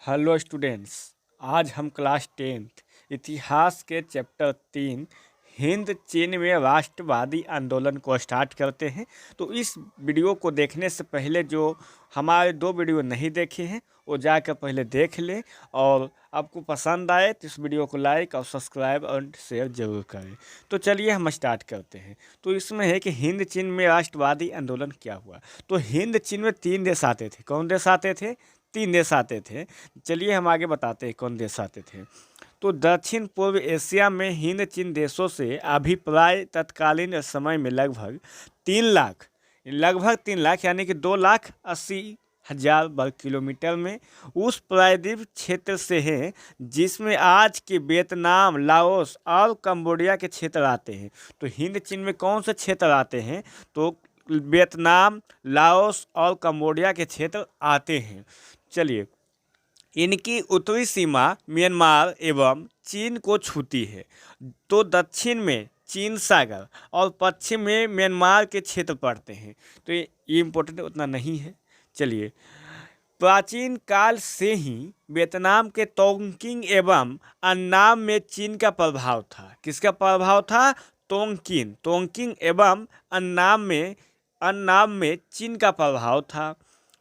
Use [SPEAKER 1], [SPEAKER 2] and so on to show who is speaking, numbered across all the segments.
[SPEAKER 1] Hello students. आज हम class 10th इतिहास के चैप्टर 3 हिंद चीन में राष्ट्रवादी आंदोलन को स्टार्ट करते हैं। तो इस वीडियो को देखने से पहले जो हमारे 2 वीडियो नहीं देखे हैं वो जाकर पहले देख लें, और आपको पसंद आए तो इस वीडियो को लाइक और सब्सक्राइब और शेयर ज़रूर करें। तो चलिए हम स्टार्ट करते हैं। तो इसमें है कि हिंद चीन में राष्ट्रवादी आंदोलन क्या हुआ। तो हिंद चीन में 3 देश आते थे। कौन देश आते थे? 3 देश आते थे। चलिए हम आगे बताते हैं कौन देश आते थे। तो दक्षिण पूर्व एशिया में हिंद चीन देशों से अभिप्राय तत्कालीन समय में लगभग 3 लाख यानी कि 2,80,000 वर्ग किलोमीटर में उस प्रायद्वीप क्षेत्र से है जिसमें आज के वियतनाम, लाओस और कंबोडिया के क्षेत्र आते हैं। तो हिंद चीन में कौन से क्षेत्र आते हैं? तो वियतनाम, लाओस और कंबोडिया के क्षेत्र आते हैं। चलिए, इनकी उत्तरी सीमा म्यांमार एवं चीन को छूती है। तो दक्षिण में चीन सागर और पश्चिम में म्यांमार के क्षेत्र पड़ते हैं। तो ये इम्पोर्टेंट उतना नहीं है। चलिए, प्राचीन काल से ही वियतनाम के तोंगकिंग एवं अन्नाम में चीन का प्रभाव था। किसका प्रभाव था? तोंगकिंग एवं अन्नाम में चीन का प्रभाव था,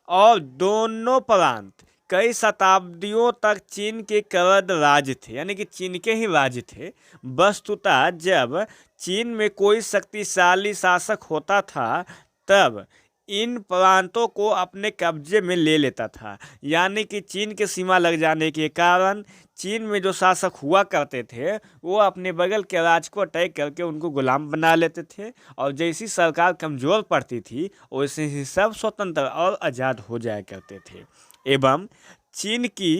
[SPEAKER 1] और दोनों प्रांत कई शताब्दियों तक चीन के करद राज्य थे, यानी कि चीन के ही राज्य थे। वस्तुतः जब चीन में कोई शक्तिशाली शासक होता था तब इन प्रांतों को अपने कब्जे में ले लेता था, यानी कि चीन के सीमा लग जाने के कारण चीन में जो शासक हुआ करते थे वो अपने बगल के राज्य को अटैक करके उनको गुलाम बना लेते थे, और जैसी सरकार कमज़ोर पड़ती थी वैसे ही सब स्वतंत्र और आज़ाद हो जाया करते थे। एवं चीन की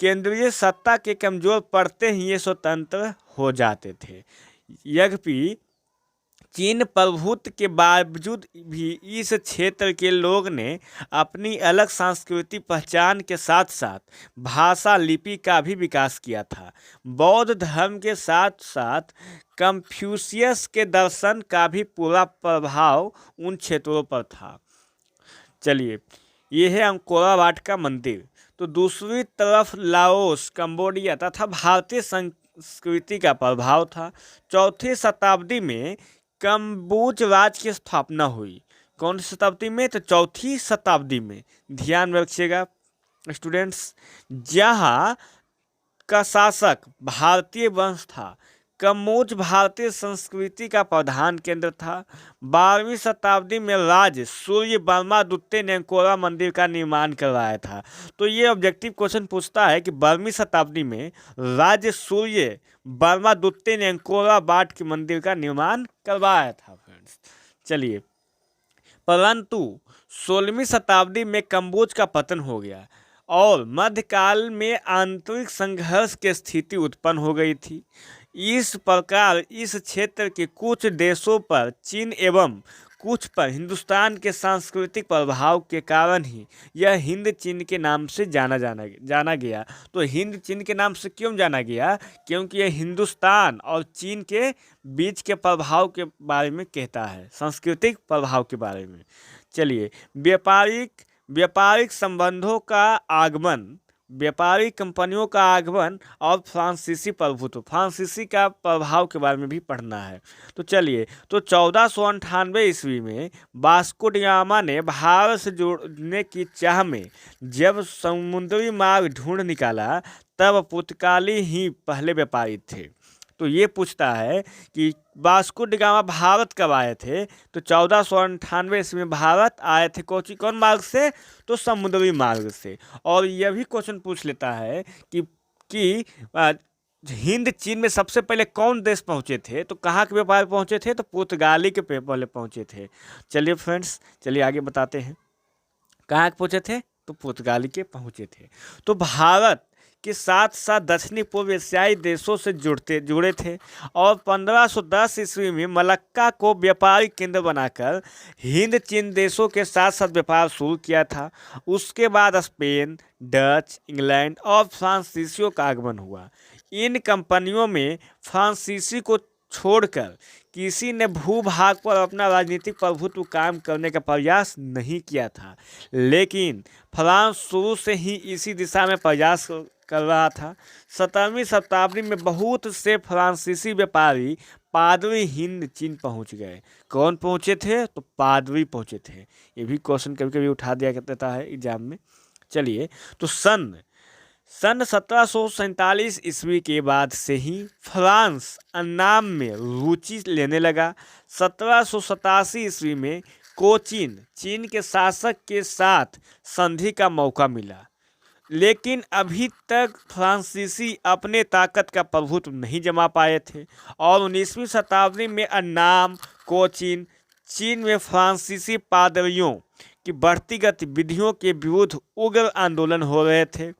[SPEAKER 1] केंद्रीय सत्ता के कमज़ोर पड़ते ही ये स्वतंत्र हो जाते थे। यद्यपि चीन प्रभुत्व के बावजूद भी इस क्षेत्र के लोग ने अपनी अलग सांस्कृतिक पहचान के साथ साथ भाषा लिपि का भी विकास किया था। बौद्ध धर्म के साथ साथ कन्फ्यूशियस के दर्शन का भी पूरा प्रभाव उन क्षेत्रों पर था। चलिए, ये है अंकोरा वाट का मंदिर। तो दूसरी तरफ लाओस, कंबोडिया तथा भारतीय संस्कृति का प्रभाव था। 4वीं शताब्दी में कम्बोज राज्य की स्थापना हुई। कौन सी शताब्दी में? तो 4वीं शताब्दी में। ध्यान में रखिएगा स्टूडेंट्स। जहाँ का शासक भारतीय वंश था। कम्बोज भारतीय संस्कृति का प्रधान केंद्र था। 12वीं शताब्दी में राज सूर्य वर्मादुत्ते ने अंकोरा मंदिर का निर्माण करवाया था। तो ये ऑब्जेक्टिव क्वेश्चन पूछता है कि 12वीं शताब्दी में राज सूर्य वर्मादुत्ते ने अंकोरा वाट के मंदिर का निर्माण करवाया था फ्रेंड्स। चलिए, परंतु 16वीं शताब्दी में कम्बोज का पतन हो गया और मध्यकाल में आंतरिक संघर्ष की स्थिति उत्पन्न हो गई थी। इस प्रकार इस क्षेत्र के कुछ देशों पर चीन एवं कुछ पर हिंदुस्तान के सांस्कृतिक प्रभाव के कारण ही यह हिंद चीन के नाम से जाना गया। तो हिंद चीन के नाम से क्यों जाना गया? क्योंकि यह हिंदुस्तान और चीन के बीच के प्रभाव के बारे में कहता है, सांस्कृतिक प्रभाव के बारे में। चलिए, व्यापारिक संबंधों का आगमन, व्यापारिक कंपनियों का आगमन और फ्रांसीसी प्रभुत्व, फ्रांसीसी का प्रभाव के बारे में भी पढ़ना है। तो चलिए, तो 1498 ईस्वी में वास्को डी गामा ने भारत से जुड़ने की चाह में जब समुद्री मार्ग ढूंढ निकाला तब पुर्तगाली ही पहले व्यापारी थे। तो ये पूछता है कि वास्को डी गामा भारत कब आए थे? तो 1498 ईस्वी में भारत आए थे। कौन मार्ग से? तो समुद्री मार्ग से। और यह भी क्वेश्चन पूछ लेता है कि हिंद चीन में सबसे पहले कौन देश पहुंचे थे? तो कहाँ के व्यापारी पहुंचे थे? तो पुर्तगाली के पहले पहुंचे थे। चलिए फ्रेंड्स, चलिए आगे बताते हैं। कहाँ के पहुंचे थे? तो पुर्तगाली के पहुंचे थे। तो भारत के साथ साथ दक्षिणी पूर्व एशियाई देशों से जुड़े थे, और 1510 ईस्वी में मलक्का को व्यापारिक केंद्र बनाकर हिंद चीन देशों के साथ साथ व्यापार शुरू किया था। उसके बाद स्पेन, डच, इंग्लैंड और फ्रांसीसियों का आगमन हुआ। इन कंपनियों में फ्रांसीसी को छोड़कर किसी ने भूभाग पर अपना राजनीतिक प्रभुत्व कायम करने का प्रयास नहीं किया था, लेकिन फ्रांस शुरू से ही इसी दिशा में प्रयास कर रहा था। 17वीं शताब्दी में बहुत से फ्रांसीसी व्यापारी पादरी हिंद चीन पहुंच गए। कौन पहुंचे थे? तो पादरी पहुंचे थे। ये भी क्वेश्चन कभी कभी उठा दिया करता है एग्जाम में। चलिए, तो सन 1747 ईस्वी के बाद से ही फ्रांस अन्नाम में रुचि लेने लगा। 1787 ईस्वी में कोचिन चीन के शासक के साथ संधि का मौका मिला, लेकिन अभी तक फ्रांसीसी अपने ताकत का प्रभुत्व नहीं जमा पाए थे और 19वीं शताब्दी में अन्नाम, कोचिन, चीन में फ्रांसीसी पादरियों की बढ़ती गतिविधियों के विरुद्ध उग्र आंदोलन हो रहे थे।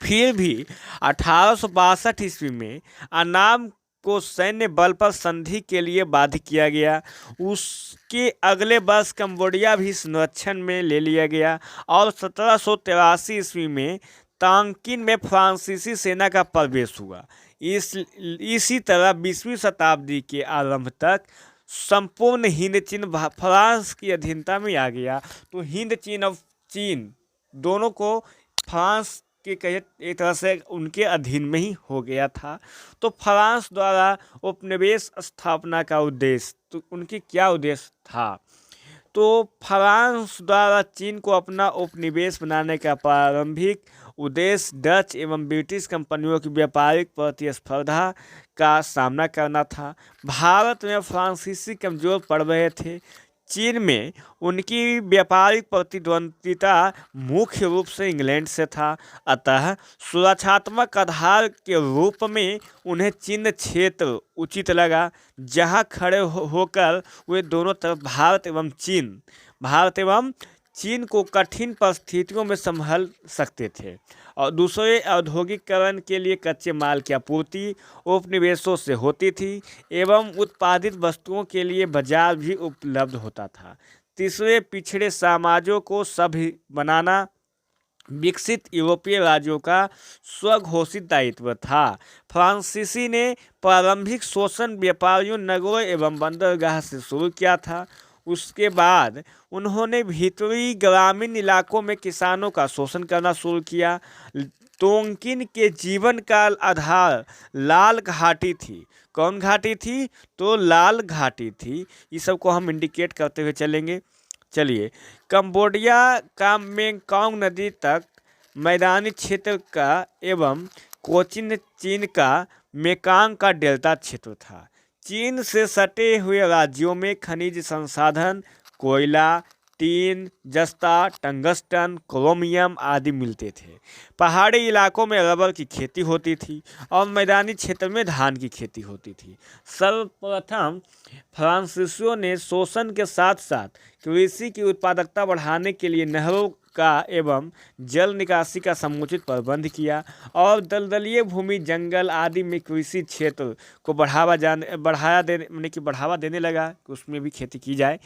[SPEAKER 1] फिर भी 1862 ईस्वी में अन्नाम को सैन्य बल पर संधि के लिए बाध्य किया गया। उसके अगले वर्ष कंबोडिया भी संरक्षण में ले लिया गया और 1783 ईस्वी में तांकिन में फ्रांसीसी सेना का प्रवेश हुआ। इसी तरह 20वीं शताब्दी के आरंभ तक संपूर्ण हिंद चीन फ्रांस की अधीनता में आ गया। तो हिंद चीन और चीन दोनों को फ्रांस के कहे एक तरह से उनके अधीन में ही हो गया था। तो फ्रांस द्वारा उपनिवेश स्थापना का उद्देश्य, तो उनकी क्या उद्देश्य था? तो फ्रांस द्वारा चीन को अपना उपनिवेश बनाने का प्रारंभिक उद्देश्य डच एवं ब्रिटिश कंपनियों की व्यापारिक प्रतिस्पर्धा का सामना करना था। भारत में फ्रांसीसी कमजोर पड़ रहे थे। चीन में उनकी व्यापारिक प्रतिद्वंद्विता मुख्य रूप से इंग्लैंड से था, अतः सुरक्षात्मक आधार के रूप में उन्हें चीन क्षेत्र उचित लगा, जहां खड़े होकर वे दोनों तरफ भारत एवं चीन को कठिन परिस्थितियों में संभाल सकते थे और दूसरे औद्योगिकरण के लिए कच्चे माल की आपूर्ति उपनिवेशों से होती थी एवं उत्पादित वस्तुओं के लिए बाजार भी उपलब्ध होता था। तीसरे, पिछड़े समाजों को सभ्य बनाना विकसित यूरोपीय राज्यों का स्वघोषित दायित्व था। फ्रांसीसी ने प्रारंभिक शोषण व्यापारियों, नगरों एवं बंदरगाह से शुरू किया था। उसके बाद उन्होंने भीतरी ग्रामीण इलाकों में किसानों का शोषण करना शुरू किया। तोंकिन के जीवन का आधार लाल घाटी थी। कौन घाटी थी? तो लाल घाटी थी। इस सब को हम इंडिकेट करते हुए चलेंगे। चलिए, कंबोडिया का मेकॉन्ग नदी तक मैदानी क्षेत्र का एवं कोचिन चीन का मेकॉन्ग का डेल्टा क्षेत्र था। चीन से सटे हुए राज्यों में खनिज संसाधन कोयला, टीन, जस्ता, टंगस्टन, क्रोमियम आदि मिलते थे। पहाड़ी इलाकों में रबर की खेती होती थी और मैदानी क्षेत्र में धान की खेती होती थी। सर्वप्रथम फ्रांसीसियों ने शोषण के साथ साथ कृषि की उत्पादकता बढ़ाने के लिए नहरों का एवं जल निकासी का समुचित प्रबंध किया और दलदलीय भूमि, जंगल आदि में कृषि क्षेत्र को बढ़ावा देने लगा कि उसमें भी खेती की जाए।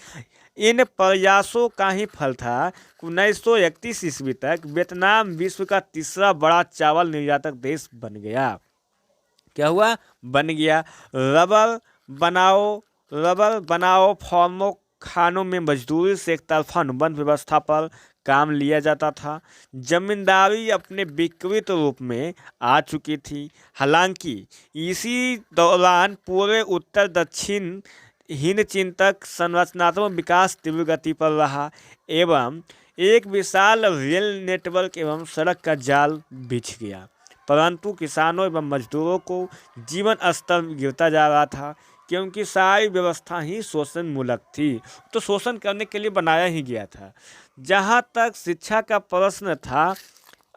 [SPEAKER 1] इन प्रयासों का ही फल था 1931 ईस्वी तक वियतनाम विश्व का तीसरा बड़ा चावल निर्यातक देश बन गया। क्या हुआ? बन गया। रबर बनाओ फॉर्मों खानों में मजदूरी से एक तरफा अनुबंध व्यवस्था पर काम लिया जाता था। जमींदारी अपने विकृत रूप में आ चुकी थी। हालांकि इसी दौरान पूरे उत्तर दक्षिण हिंद चीन तक संरचनात्मक विकास तीव्र गति पर रहा एवं एक विशाल रेल नेटवर्क एवं सड़क का जाल बिछ गया, परंतु किसानों एवं मजदूरों को जीवन स्तर गिरता जा रहा था क्योंकि सारी व्यवस्था ही शोषण मूलक थी। तो शोषण करने के लिए बनाया ही गया था। जहाँ तक शिक्षा का प्रश्न था,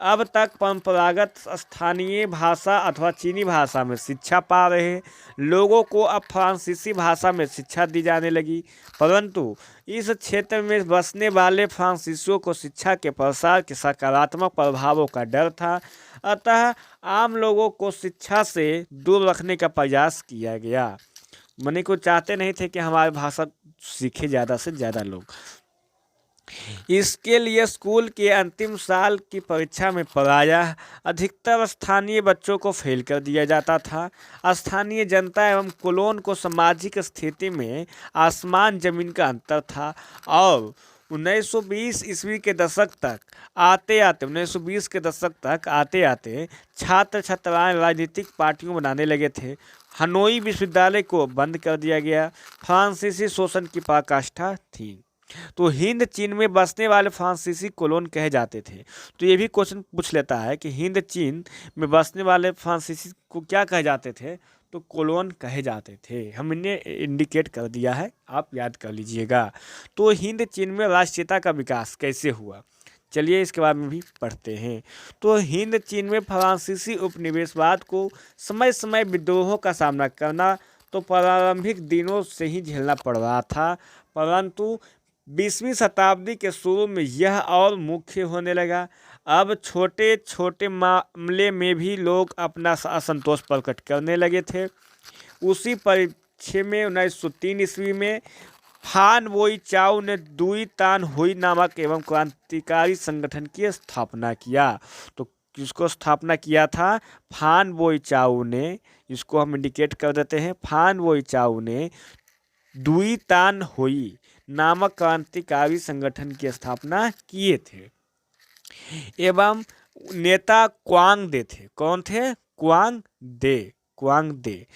[SPEAKER 1] अब तक परंपरागत स्थानीय भाषा अथवा चीनी भाषा में शिक्षा पा रहे लोगों को अब फ्रांसीसी भाषा में शिक्षा दी जाने लगी, परंतु इस क्षेत्र में बसने वाले फ्रांसीसियों को शिक्षा के प्रसार के सकारात्मक प्रभावों का डर था, अतः आम लोगों को शिक्षा से दूर रखने का प्रयास किया गया। मने को चाहते नहीं थे कि हमारी भाषा सीखे ज़्यादा से ज़्यादा लोग। इसके लिए स्कूल के अंतिम साल की परीक्षा में प्रायः अधिकतर स्थानीय बच्चों को फेल कर दिया जाता था। स्थानीय जनता एवं कोलोन को सामाजिक स्थिति में आसमान जमीन का अंतर था और 1920 ईस्वी के दशक तक आते आते 1920 के दशक तक आते आते छात्र छात्राएं राजनीतिक पार्टियों बनाने लगे थे। हनोई विश्वविद्यालय को बंद कर दिया गया। फ्रांसीसी शोषण की पराकाष्ठा थी। तो हिंद चीन में बसने वाले फ्रांसीसी कोलोन कहे जाते थे। तो ये भी क्वेश्चन पूछ लेता है कि हिंद चीन में बसने वाले फ्रांसीसी को क्या कहे जाते थे, तो कोलोन कहे जाते थे। हमने इंडिकेट कर दिया है, आप याद कर लीजिएगा। तो हिंद चीन में राष्ट्रीयता का विकास कैसे हुआ, चलिए इसके बारे में भी पढ़ते हैं। तो हिंद चीन में फ्रांसीसी उपनिवेशवाद को समय समय विद्रोहों का सामना करना तो प्रारंभिक दिनों से ही झेलना पड़ रहा था, परंतु 20वीं शताब्दी के शुरू में यह और मुख्य होने लगा। अब छोटे छोटे मामले में भी लोग अपना असंतोष प्रकट करने लगे थे। उसी परिप्रेक्ष्य में 1903 ईस्वी में फान बोई चाउ ने दुई तान हुई नामक एवं क्रांतिकारी संगठन की स्थापना किया। तो किसको स्थापना किया था? फान बोई चाउ ने। इसको हम इंडिकेट कर देते हैं। फान बोई चाउ ने दुई तान हुई नामक क्रांतिकारी संगठन की स्थापना किए थे एवं नेता क्वांग दे थे। कौन थे? क्वांग दे।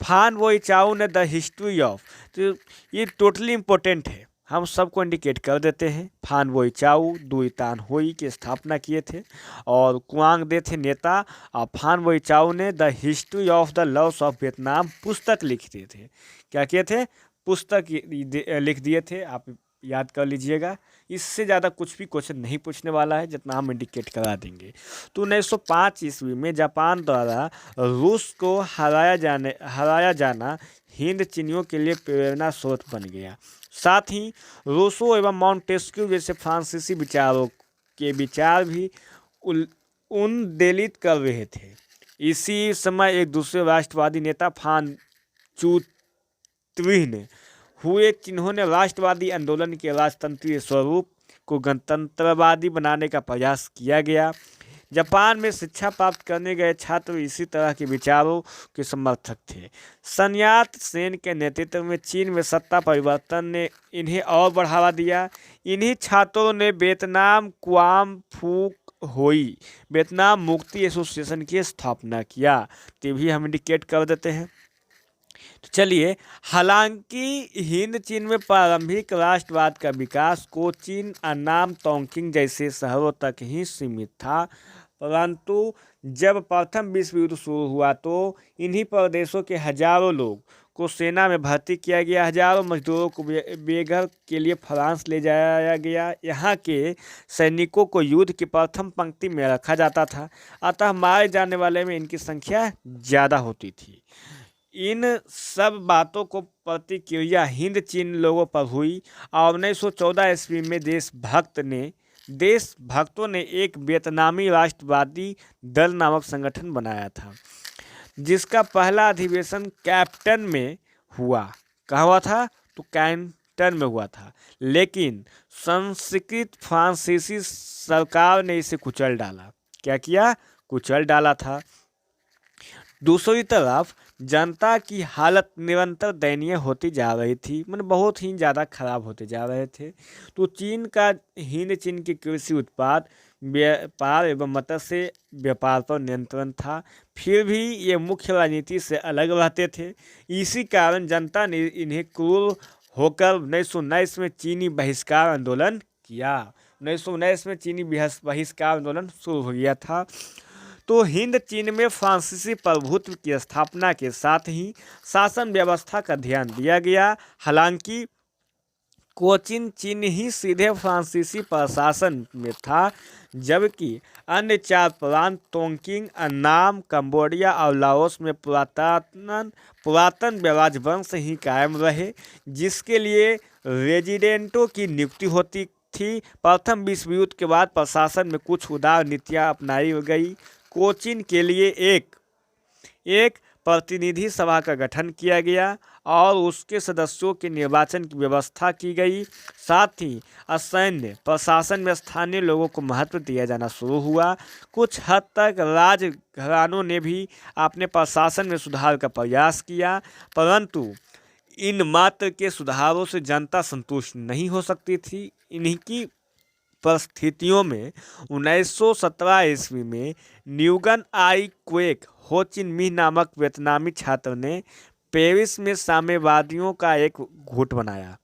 [SPEAKER 1] फान बोई चाउ ने द हिस्ट्री ऑफ, तो ये टोटली इम्पोर्टेंट है, हम सबको इंडिकेट कर देते हैं। फान बोई चाउ दुई तान हुई की स्थापना किए थे और क्वांग दे थे नेता, और फान बोई चाउ ने the history of the loss of Vietnam पुस्तक लिख दिए थे। क्या किए थे? पुस्तक लिख दिए थे। आप याद कर लीजिएगा, इससे ज़्यादा कुछ भी क्वेश्चन नहीं पूछने वाला है, जितना हम इंडिकेट करा देंगे। तो 1905 ईस्वी में जापान द्वारा रूस को हराया जाना हिंद चीनियों के लिए प्रेरणा स्रोत बन गया। साथ ही रूसो एवं मॉन्टेस्क्यू जैसे फ्रांसीसी विचारों के विचार भी उन्मूलित कर रहे थे। इसी समय एक दूसरे राष्ट्रवादी नेता फान चू त्विन हुए, जिन्होंने राष्ट्रवादी आंदोलन के राजतंत्रीय स्वरूप को गणतंत्रवादी बनाने का प्रयास किया गया। जापान में शिक्षा प्राप्त करने गए छात्र इसी तरह के विचारों के समर्थक थे। सन यात सेन के नेतृत्व में चीन में सत्ता परिवर्तन ने इन्हें और बढ़ावा दिया। इन्हीं छात्रों ने वियतनाम क्वाम फूक होई वियतनाम मुक्ति एसोसिएशन की स्थापना किया। तो भी हम इंडिकेट कर देते हैं। तो चलिए, हालांकि हिंद चीन में प्रारंभिक राष्ट्रवाद का विकास कोचीन, अन्नाम, तोंगकिंग जैसे शहरों तक ही सीमित था, परंतु जब प्रथम विश्व युद्ध शुरू हुआ तो इन्हीं प्रदेशों के हजारों लोग को सेना में भर्ती किया गया। हजारों मजदूरों को बेघर के लिए फ्रांस ले जाया गया। यहाँ के सैनिकों को युद्ध की प्रथम पंक्ति में रखा जाता था, अतः मारे जाने वाले में इनकी संख्या ज़्यादा होती थी। इन सब बातों को प्रतिक्रिया हिंद चीन लोगों पर हुई और 1914 ईस्वी में देशभक्तों ने एक वियतनामी राष्ट्रवादी दल नामक संगठन बनाया था, जिसका पहला अधिवेशन कैप्टन में हुआ। कहाँ हुआ था? तो कैप्टन में हुआ था, लेकिन संस्कृत फ्रांसीसी सरकार ने इसे कुचल डाला। क्या किया? कुचल डाला था। दूसरी तरफ जनता की हालत निरंतर दयनीय होती जा रही थी, मतलब बहुत ही ज़्यादा खराब होते जा रहे थे। तो हिंद चीन के कृषि उत्पाद, व्यापार एवं मत्स्य व्यापार पर नियंत्रण था, फिर भी ये मुख्य राजनीति से अलग रहते थे। इसी कारण जनता ने इन्हें क्रूर होकर 1919 में चीनी बहिष्कार आंदोलन किया। 1919 में चीनी बहिष्कार आंदोलन शुरू हो गया था। तो हिंद चीन में फ्रांसीसी प्रभुत्व की स्थापना के साथ ही शासन व्यवस्था का ध्यान दिया गया। हालांकि कोचीन चीन ही सीधे फ्रांसीसी प्रशासन में था, जबकि अन्य चार प्रांत तोंगकिंग, अन्नाम, कंबोडिया और लाओस में पुरातन राजवंश ही कायम रहे, जिसके लिए रेजिडेंटों की नियुक्ति होती थी। प्रथम विश्व युद्ध के बाद प्रशासन में कुछ उदार नीतियाँ अपनाई गई। कोचीन के लिए एक प्रतिनिधि सभा का गठन किया गया और उसके सदस्यों के निर्वाचन की व्यवस्था की गई। साथ ही असैन्य प्रशासन में स्थानीय लोगों को महत्व दिया जाना शुरू हुआ। कुछ हद तक राज घरानों ने भी अपने प्रशासन में सुधार का प्रयास किया, परंतु इन मात्र के सुधारों से जनता संतुष्ट नहीं हो सकती थी। इन्हीं की परिस्थितियों में 1917 ईस्वी में न्यूगन आई क्वेक हो चिन मिन्ह नामक वियतनामी छात्र ने पेरिस में साम्यवादियों का एक गुट बनाया।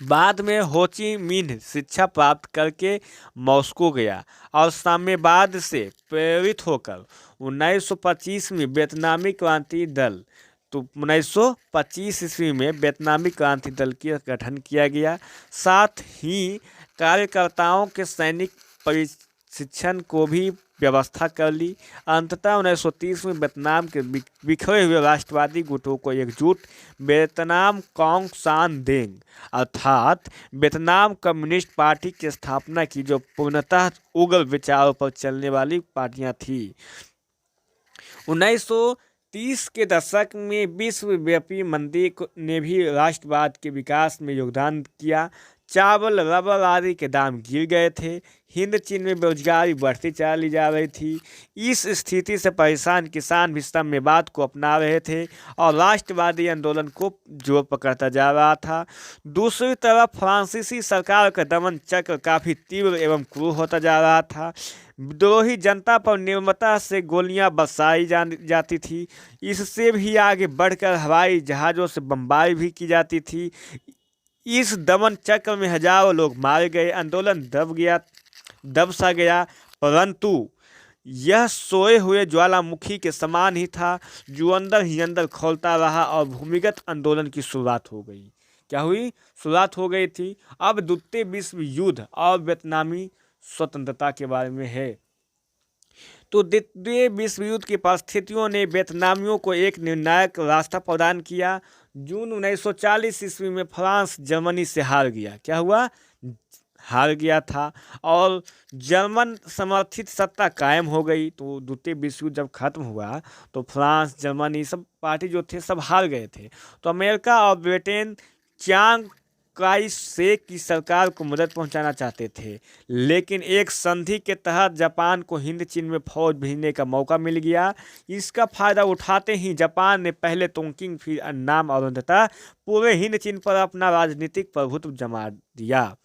[SPEAKER 1] बाद में हो ची मिन्ह शिक्षा प्राप्त करके मॉस्को गया और साम्यवाद से प्रेरित होकर 1925 में वियतनामी क्रांति दल 1925 ईस्वी में वियतनामी क्रांति दल का गठन किया गया। साथ ही कार्यकर्ताओं के सैनिक प्रशिक्षण को भी व्यवस्था कर ली। अंततः 1930 में वियतनाम के बिखरे हुए राष्ट्रवादी गुटों को एकजुट वियतनाम कांग सान देंग अर्थात वियतनाम कम्युनिस्ट पार्टी की स्थापना की, जो पूर्णतः उग्र विचारों पर चलने वाली पार्टियां थी। 1930 के दशक में विश्वव्यापी मंदी ने भी राष्ट्रवाद के विकास में योगदान किया। चावल, रबर आदि के दाम गिर गए थे। हिंद चीन में बेरोजगारी बढ़ती चली जा रही थी। इस स्थिति से परेशान किसान भी साम्यवाद को अपना रहे थे और राष्ट्रवादी आंदोलन को जोर पकड़ता जा रहा था। दूसरी तरफ फ्रांसीसी सरकार का दमन चक्र काफ़ी तीव्र एवं क्रूर होता जा रहा था। विद्रोही जनता पर निर्ममता से गोलियां बरसाई जाती थी। इससे भी आगे बढ़कर हवाई जहाज़ों से बमबारी भी की जाती थी। इस दमन चक्र में हजारों लोग मारे गए। आंदोलन दब सा गया, परंतु यह सोए हुए ज्वालामुखी के समान ही था, जो अंदर ही अंदर खौलता रहा और भूमिगत आंदोलन की शुरुआत हो गई। क्या हुई? शुरुआत हो गई थी। अब द्वितीय विश्व युद्ध और वियतनामी स्वतंत्रता के बारे में है। तो द्वितीय विश्व युद्ध की परिस्थितियों ने वियतनामियों को एक निर्णायक रास्ता प्रदान किया। जून 1940 ईस्वी में फ्रांस जर्मनी से हार गया। क्या हुआ? हार गया था और जर्मन समर्थित सत्ता कायम हो गई। तो द्वितीय विश्व युद्ध जब खत्म हुआ तो फ्रांस, जर्मनी सब पार्टी जो थे सब हार गए थे। तो अमेरिका और ब्रिटेन चियांग काई शेक की सरकार को मदद पहुंचाना चाहते थे, लेकिन एक संधि के तहत जापान को हिंद चीन में फौज भेजने का मौका मिल गया। इसका फायदा उठाते ही जापान ने पहले तोंगकिंग, फिर अन्नाम और अंततः पूरे हिंद चीन पर अपना राजनीतिक प्रभुत्व जमा दिया।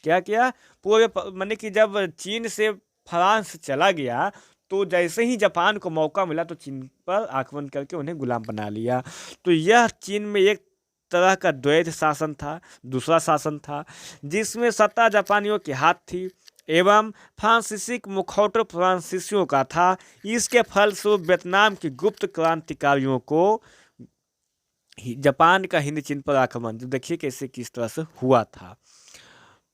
[SPEAKER 1] क्या किया? पूरे माने कि जब चीन से फ्रांस चला गया तो जैसे ही जापान को मौका मिला तो चीन पर आक्रमण करके उन्हें गुलाम बना लिया। तो यह चीन में एक तरह का द्वैध शासन था, दूसरा शासन था, जिसमें सत्ता जापानियों के हाथ थी एवं फ्रांसीसी मुखौटा फ्रांसीसियों का था। इसके फलस्वरूप वियतनाम के गुप्त क्रांतिकारियों को जापान का हिंद चीन पर आक्रमण, जो देखिए कैसे किस तरह से हुआ था,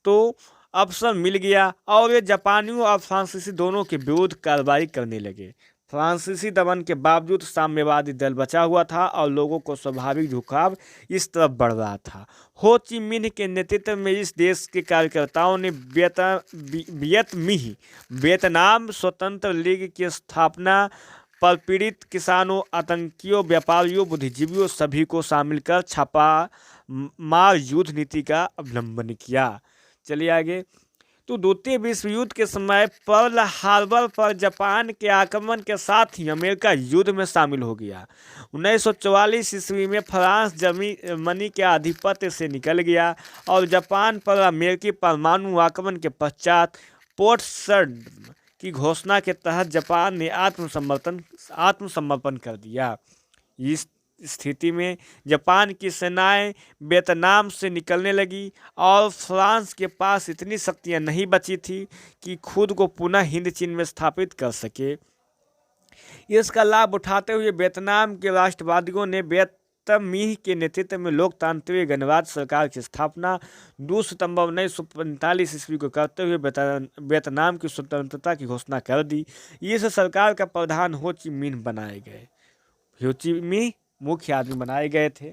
[SPEAKER 1] तो अवसर मिल गया और ये जापानियों और फ्रांसीसी दोनों के विरुद्ध कार्रवाई करने लगे। फ्रांसीसी दमन के बावजूद साम्यवादी दल बचा हुआ था और लोगों को स्वाभाविक झुकाव इस तरफ बढ़ रहा था। हो ची मिन्ह के नेतृत्व में इस देश के कार्यकर्ताओं ने वियतनाम स्वतंत्र लीग की स्थापना पर पीड़ित किसानों, आतंकियों, व्यापारियों, बुद्धिजीवियों सभी को शामिल कर छापा मार युद्ध नीति का अवलंबन किया। चलिए आगे। तो द्वितीय विश्व युद्ध के समय पर्ल हार्बर पर जापान के आक्रमण के साथ ही अमेरिका युद्ध में शामिल हो गया। 1944 ईस्वी में फ्रांस जर्मनी के आधिपत्य से निकल गया और जापान पर अमेरिकी परमाणु आक्रमण के पश्चात पोर्टसडम की घोषणा के तहत जापान ने आत्मसमर्पण कर दिया। इस स्थिति में जापान की सेनाएं वियतनाम से निकलने लगी और फ्रांस के पास इतनी शक्तियां नहीं बची थी कि खुद को पुनः हिंद चीन में स्थापित कर सके। इसका लाभ उठाते हुए वियतनाम के राष्ट्रवादियों ने वियतमिन्ह के नेतृत्व में लोकतांत्रिक गणराज्य सरकार की स्थापना 2 सितंबर 1945 ईस्वी को करते हुए वियतनाम की स्वतंत्रता की घोषणा कर दी। इस सरकार का प्रधान हो ची मिन्ह बनाए गए। हो ची मिन्ह मुख्य आदमी बनाए गए थे।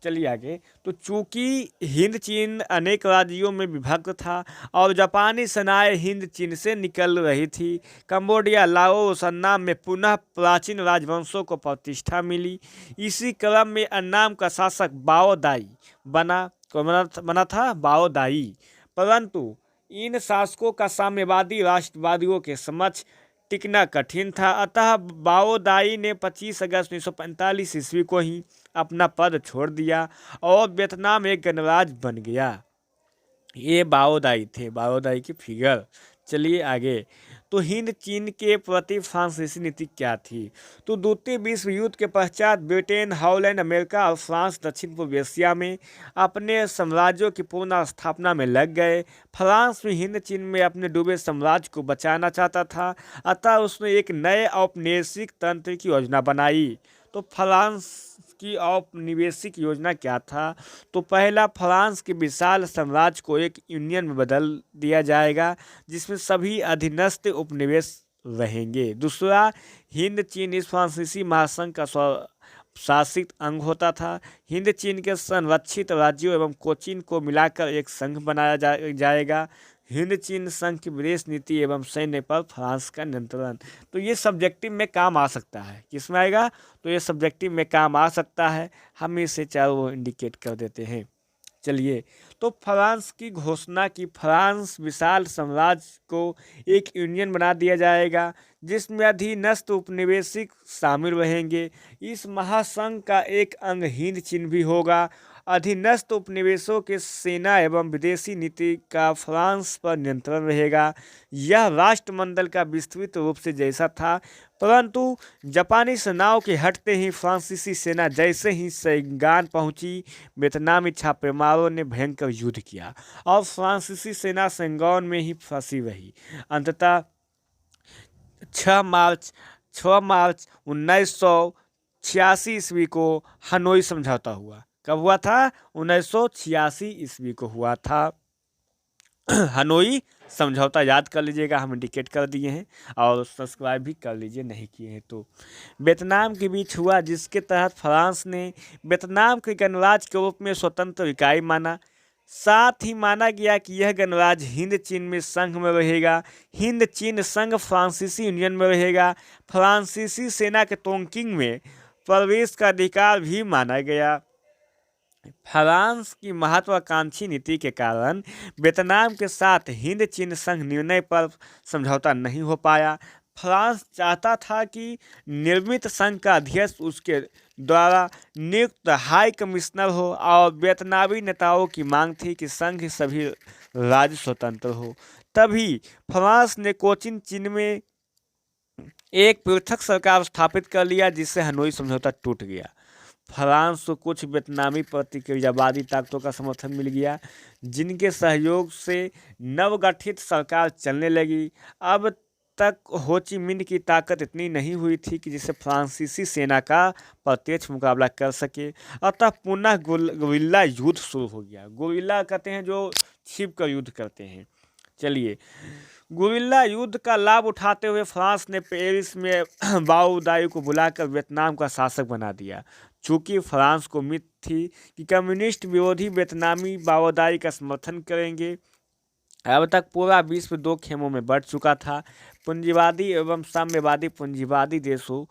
[SPEAKER 1] चलिए आगे। तो चूंकि हिंद चीन अनेक राज्यों में विभक्त था और जापानी सेनाएं हिंद चीन से निकल रही थी, कंबोडिया, लाओस, अन्नाम में पुनः प्राचीन राजवंशों को प्रतिष्ठा मिली। इसी क्रम में अन्नाम का शासक बाओ दाई बना था बाओ दाई। परंतु इन शासकों का साम्यवादी राष्ट्रवादियों के समक्ष टिकना कठिन था, अतः बाओ दाई ने 25 अगस्त 1945 ईस्वी को ही अपना पद छोड़ दिया और वियतनाम एक गणराज्य बन गया। ये बाओ दाई थे, बाओ दाई की फिगर। चलिए आगे। तो हिंद चीन के प्रति फ्रांसीसी नीति क्या थी? तो द्वितीय विश्व युद्ध के पश्चात ब्रिटेन, हॉलैंड, अमेरिका और फ्रांस दक्षिण पूर्व एशिया में अपने साम्राज्यों की पुनः स्थापना में लग गए। फ्रांस भी हिंद चीन में अपने डूबे साम्राज्य को बचाना चाहता था, अतः उसने एक नए औपनिवेशिक तंत्र की योजना बनाई। तो फ्रांस की औपनिवेशिक योजना क्या था? तो पहला, फ्रांस के विशाल साम्राज्य को एक यूनियन में बदल दिया जाएगा जिसमें सभी अधीनस्थ उपनिवेश रहेंगे। दूसरा, हिंद चीन इस फ्रांसीसी महासंघ का शासित अंग होता था। हिंद चीन के संरक्षित राज्यों एवं कोचीन को मिलाकर एक संघ बनाया जाएगा। हिंद चीन संघ की विदेश नीति एवं सैन्य पर फ्रांस का नियंत्रण। तो ये सब्जेक्टिव में काम आ सकता है। किसमें आएगा? तो ये सब्जेक्टिव में काम आ सकता है। हम इसे चारों इंडिकेट कर देते हैं। चलिए, तो फ्रांस की घोषणा की फ्रांस विशाल साम्राज्य को एक यूनियन बना दिया जाएगा जिसमें अधीनस्थ उपनिवेशिक शामिल रहेंगे। इस महासंघ का एक अंग हिंद चीन भी होगा। अधीनस्थ उपनिवेशों के सेना एवं विदेशी नीति का फ्रांस पर नियंत्रण रहेगा। यह राष्ट्रमंडल का विस्तृत रूप से जैसा था, परंतु जापानी सेनाओं के हटते ही फ्रांसीसी सेना जैसे ही सैगान पहुंची, वियतनामी छापेमारों ने भयंकर युद्ध किया और फ्रांसीसी सेना सैगान में ही फंसी रही। अंततः 6 मार्च 1986 ईस्वी को हनोई समझौता हुआ। कब हुआ था? 1986 ईस्वी को हुआ था हनोई समझौता। याद कर लीजिएगा, हम इंडिकेट कर दिए हैं और सब्सक्राइब भी कर लीजिए नहीं किए हैं तो। वियतनाम के बीच हुआ जिसके तहत फ्रांस ने वियतनाम के गणराज्य के रूप में स्वतंत्र इकाई माना। साथ ही माना गया कि यह गणराज्य हिंद चीन में संघ में रहेगा। हिंद चीन संघ फ्रांसीसी यूनियन में रहेगा। फ्रांसीसी सेना के तोंगकिंग में प्रवेश का अधिकार भी माना गया। फ्रांस की महत्वाकांक्षी नीति के कारण वियतनाम के साथ हिंद चीन संघ निर्णय पर समझौता नहीं हो पाया। फ्रांस चाहता था कि निर्मित संघ का अध्यक्ष उसके द्वारा नियुक्त हाई कमिश्नर हो और वियतनामी नेताओं की मांग थी कि संघ के सभी राज्य स्वतंत्र हो। तभी फ्रांस ने कोचीन चीन में एक पृथक सरकार स्थापित कर लिया जिससे हनोई समझौता टूट गया। फ्रांस को कुछ वियतनामी प्रतिक्रियावादी ताकतों का समर्थन मिल गया जिनके सहयोग से नवगठित सरकार चलने लगी। अब तक हो ची मिन्ह की ताकत इतनी नहीं हुई थी कि जिससे फ्रांसीसी सेना का प्रत्यक्ष मुकाबला कर सके, अतः पुनः गुरिल्ला युद्ध शुरू हो गया। गुरिल्ला कहते हैं जो छिप कर युद्ध करते हैं। चलिए, गुरिल्ला युद्ध का लाभ उठाते हुए फ्रांस ने पेरिस में बाओ दाई को बुलाकर वियतनाम का शासक बना दिया। चूँकि फ्रांस को उम्मीद थी कि कम्युनिस्ट विरोधी वियतनामी बाओ दाई का समर्थन करेंगे। अब तक पूरा विश्व दो खेमों में बढ़ चुका था। पूंजीवादी एवं साम्यवादी पूंजीवादी देशों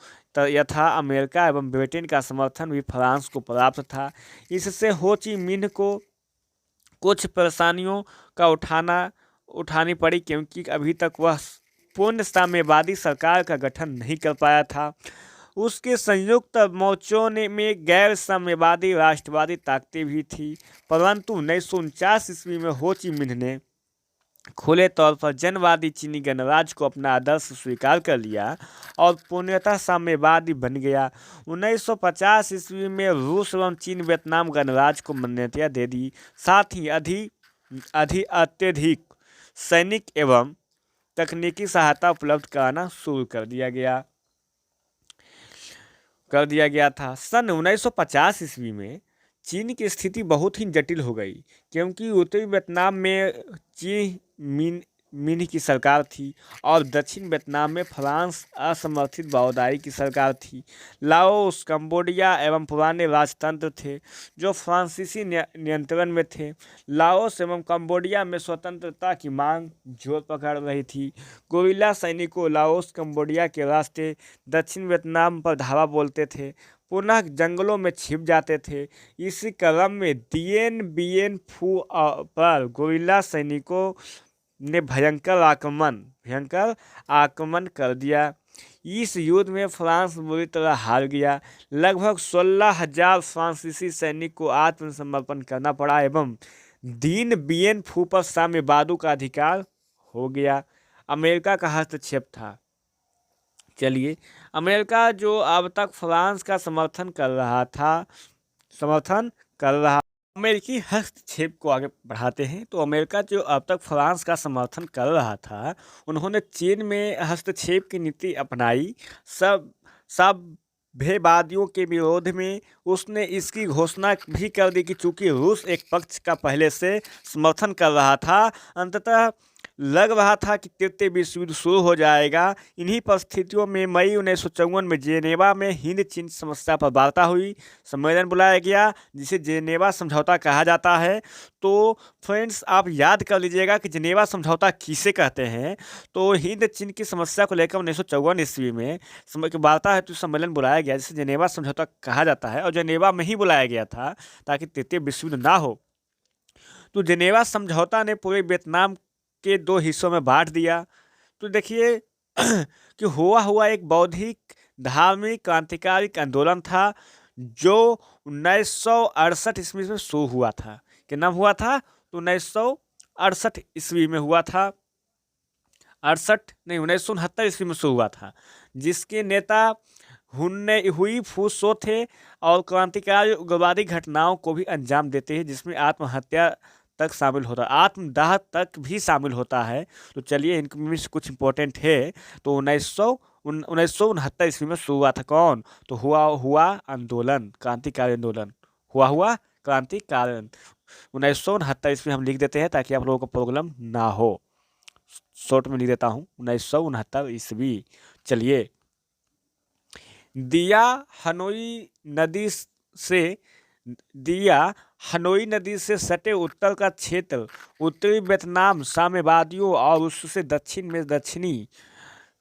[SPEAKER 1] यथा अमेरिका एवं ब्रिटेन का समर्थन भी फ्रांस को प्राप्त था। इससे हो ची मिन्ह को कुछ परेशानियों का उठानी पड़ी क्योंकि अभी तक वह पूर्ण साम्यवादी सरकार का गठन नहीं कर पाया था। उसके संयुक्त मोर्चों में गैर साम्यवादी राष्ट्रवादी ताकतें भी थी, परंतु 1949 ईस्वी में हो ची मिन्ह ने खुले तौर पर जनवादी चीनी गणराज्य को अपना आदर्श स्वीकार कर लिया और पूर्णतः साम्यवादी बन गया। 1950 ईस्वी में रूस एवं चीन वियतनाम गणराज्य को मान्यता दे दी। साथ ही अत्यधिक सैनिक एवं तकनीकी सहायता उपलब्ध कराना शुरू कर दिया गया था। सन 1950 ईस्वी में चीन की स्थिति बहुत ही जटिल हो गई क्योंकि उत्तरी वियतनाम में मिन्ह की सरकार थी और दक्षिण वियतनाम में फ्रांस असमर्थित बौद्धाई की सरकार थी। लाओस, कंबोडिया एवं पुराने राजतंत्र थे जो फ्रांसीसी नियंत्रण में थे। लाओस एवं कंबोडिया में स्वतंत्रता की मांग जोर पकड़ रही थी। गोरिल्ला सैनिकों लाओस कंबोडिया के रास्ते दक्षिण वियतनाम पर धावा बोलते थे, पुनः जंगलों में छिप जाते थे। इसी क्रम में दिएन बिएन फू पर गोरिल्ला सैनिकों ने भयंकर आक्रमण कर दिया। इस युद्ध में फ्रांस बुरी तरह हार गया। लगभग 16,000 फ्रांसीसी सैनिक को आत्मसमर्पण करना पड़ा एवं दीन बिएन फू पर साम्यवादों का अधिकार हो गया। अमेरिका का हस्तक्षेप था। चलिए, अमेरिका जो अब तक फ्रांस का समर्थन कर रहा अमेरिकी हस्तक्षेप को आगे बढ़ाते हैं। तो अमेरिका जो अब तक फ्रांस का समर्थन कर रहा था, उन्होंने चीन में हस्तक्षेप की नीति अपनाई। सभ्यवादियों के विरोध में उसने इसकी घोषणा भी कर दी कि चूंकि रूस एक पक्ष का पहले से समर्थन कर रहा था, अंततः लग रहा था कि तृतीय विश्व युद्ध शुरू हो जाएगा। इन्हीं परिस्थितियों में मई 1954 में जेनेवा में हिंद चीन समस्या पर वार्ता हुई, सम्मेलन बुलाया गया जिसे जेनेवा समझौता कहा जाता है। तो फ्रेंड्स, आप याद कर लीजिएगा कि जेनेवा समझौता किसे कहते हैं। तो हिंद चीन की समस्या को लेकर 1954 ईस्वी में वार्ता हेतु सम्मेलन बुलाया गया जिसे जेनेवा समझौता कहा जाता है, और जेनेवा में ही बुलाया गया था ताकि तृतीय विश्व युद्ध ना हो। तो जेनेवा समझौता ने पूरे वियतनाम के 2 हिस्सों में बांट दिया। तो देखिए कि हुआ एक बौद्धिक धार्मिक क्रांतिकारी आंदोलन था जो 1968 ईस्वी में शुरू हुआ था। क्या नाम हुआ था? तो 1968 ईस्वी में हुआ था। 1969 ईस्वी में शुरू हुआ था, जिसके नेता हुई फू सो थे और क्रांतिकारी उग्रवादी घटनाओं को भी अंजाम देते हैं, जिसमें आत्महत्या तक शामिल होता है, आत्मदाह तक भी शामिल होता है। तो चलिए, इनमें से कुछ इंपॉर्टेंट है। तो 1969 ईस्वी में शुरू हुआ था। कौन? तो हुआ आंदोलन, क्रांतिकारी आंदोलन, हुआ क्रांतिकारी 1969 ईस्वी हम लिख देते हैं ताकि आप लोगों को प्रॉब्लम ना हो। शॉर्ट में लिख देता हूँ 1969 ईस्वी। चलिए, दिया हनोई नदी से सटे उत्तर का क्षेत्र उत्तरी वियतनाम साम्यवादियों और उससे दक्षिण में दक्षिणी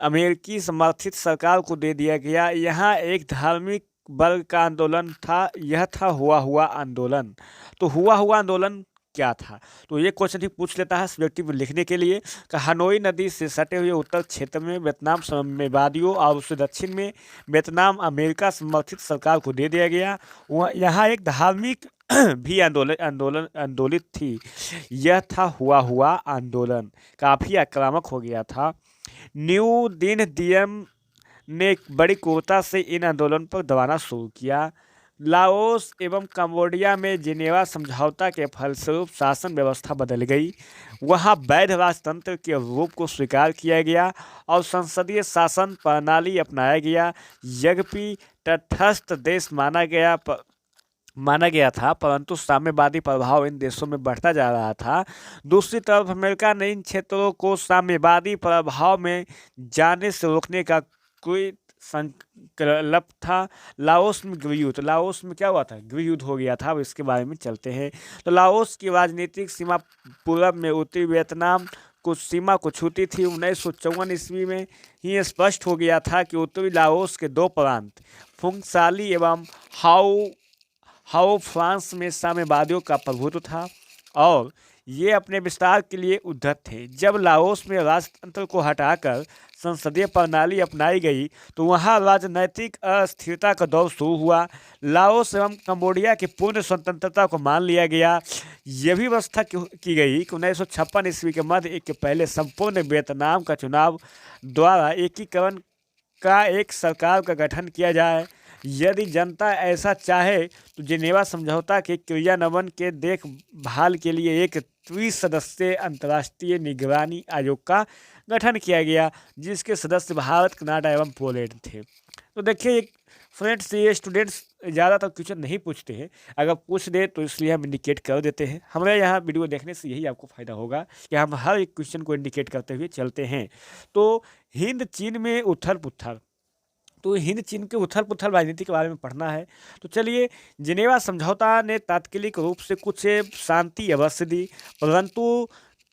[SPEAKER 1] अमेरिकी समर्थित सरकार को दे दिया गया। यहाँ एक धार्मिक वर्ग का आंदोलन था, यह था हुआ आंदोलन। तो हुआ आंदोलन क्या था? तो ये क्वेश्चन ही पूछ लेता है सब्जेक्टिव लिखने के लिए कि हनोई नदी से सटे हुए उत्तर क्षेत्र में वियतनाम साम्यवादियों और उससे दक्षिण में वियतनाम अमेरिका समर्थित सरकार को दे दिया गया। यहाँ एक धार्मिक भी आंदोलित थी, यह था हुआ आंदोलन। काफ़ी आक्रामक हो गया था। न्यू दिन दियम ने बड़ी क्रूरता से इन आंदोलन पर दबाना शुरू किया। लाओस एवं कंबोडिया में जेनेवा समझौता के फलस्वरूप शासन व्यवस्था बदल गई। वहाँ वैध राजतंत्र के रूप को स्वीकार किया गया और संसदीय शासन प्रणाली अपनाया गया। यद्यपि तटस्थ देश माना गया था, परंतु साम्यवादी प्रभाव इन देशों में बढ़ता जा रहा था। दूसरी तरफ अमेरिका ने इन क्षेत्रों को साम्यवादी प्रभाव में जाने से रोकने का कोई संकल्प था। लाओस में गृहयुद्ध, तो लाओस में क्या हुआ था? गृहयुद्ध हो गया था। अब इसके बारे में चलते हैं। तो लाओस की राजनीतिक सीमा पूर्व में उत्तरी वियतनाम कुछ सीमा को छूती थी। 1954 ईस्वी में ही स्पष्ट हो गया था कि उत्तरी लाओस के 2 प्रांत फुंगसाली एवं हाओ फ्रांस में साम्यवादियों का प्रभुत्व था और ये अपने विस्तार के लिए उद्धत थे। जब लाओस में राजतंत्र को हटाकर संसदीय प्रणाली अपनाई गई तो वहाँ राजनैतिक अस्थिरता का दौर शुरू हुआ। लाओस एवं कंबोडिया की पूर्ण स्वतंत्रता को मान लिया गया। यह भी व्यवस्था की गई कि 1956 ईस्वी के मध्य के पहले संपूर्ण वियतनाम का चुनाव द्वारा एकीकरण का एक सरकार का गठन किया जाए। यदि जनता ऐसा चाहे तो जेनेवा समझौता के क्रियान्वयन के देखभाल के लिए एक त्रिसदस्यीय अंतर्राष्ट्रीय निगरानी आयोग का गठन किया गया, जिसके सदस्य भारत, कनाडा एवं पोलैंड थे। तो देखिए फ्रेंड्स, ये स्टूडेंट्स ज़्यादातर क्वेश्चन नहीं पूछते हैं, अगर पूछ दे तो इसलिए हम इंडिकेट कर देते हैं। हमारे यहाँ वीडियो देखने से यही आपको फ़ायदा होगा कि हम हर एक क्वेश्चन को इंडिकेट करते हुए चलते हैं। तो हिंद चीन में उथल पुथल, तो हिंद चीन के उथल पुथल राजनीति के बारे में पढ़ना है। तो चलिए, जिनेवा समझौता ने तात्कालिक रूप से कुछ शांति अवश्य दी, परंतु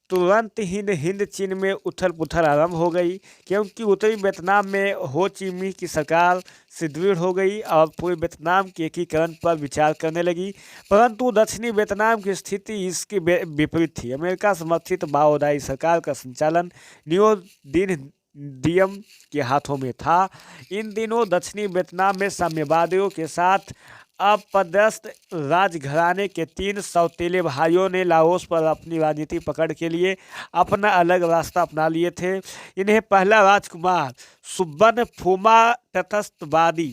[SPEAKER 1] तुरंत हिंद चीन में उथल पुथल आरंभ हो गई, क्योंकि उत्तरी वियतनाम में हो ची मिन्ह की सरकार सुदृढ़ हो गई और पूरे वियतनाम के एकीकरण पर विचार करने लगी। परंतु दक्षिणी वियतनाम की स्थिति इसके विपरीत थी। अमेरिका समर्थित माओवादी सरकार का संचालन न्यू दिन डियम के हाथों में था। इन दिनों दक्षिणी वियतनाम में साम्यवादियों के साथ अपदस्थ राजघराने के 3 सौतेले भाइयों ने लाओस पर अपनी राजनीतिक पकड़ के लिए अपना अलग रास्ता अपना लिए थे। इन्हें पहला राजकुमार सुबन फुमा तटस्थवादी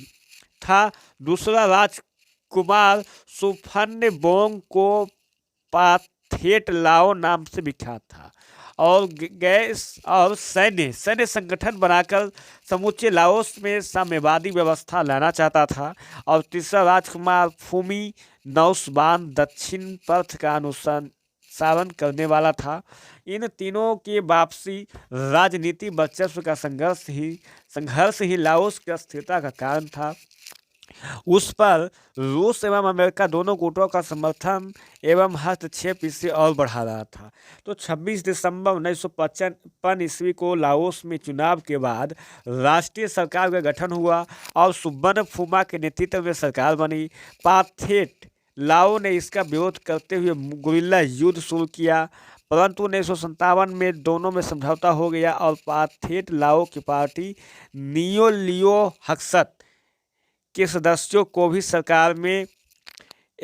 [SPEAKER 1] था, दूसरा राजकुमार सुफन बोंग को पाथेट लाओ नाम से विख्यात था और गैस और सैन्य संगठन बनाकर समूचे लाओस में साम्यवादी व्यवस्था लाना चाहता था। और तीसरा राजकुमार फूमी नौसबान दक्षिण पथ का अनुसरण करने वाला था। इन तीनों की वापसी राजनीति वर्चस्व का संघर्ष ही लाओस की अस्थिरता का कारण था। उस पर रूस एवं अमेरिका दोनों गुटों का समर्थन एवं हस्तक्षेप इसे और बढ़ा रहा था। तो 26 दिसंबर 1955 ईस्वी को लाओस में चुनाव के बाद राष्ट्रीय सरकार का गठन हुआ और सुबन फुमा के नेतृत्व में सरकार बनी। पाथेट लाओ ने इसका विरोध करते हुए गुरिल्ला युद्ध शुरू किया, परंतु 1957 में दोनों में समझौता हो गया और पाथेट लाओ की पार्टी नियो लियो हक्सत के सदस्यों को भी सरकार में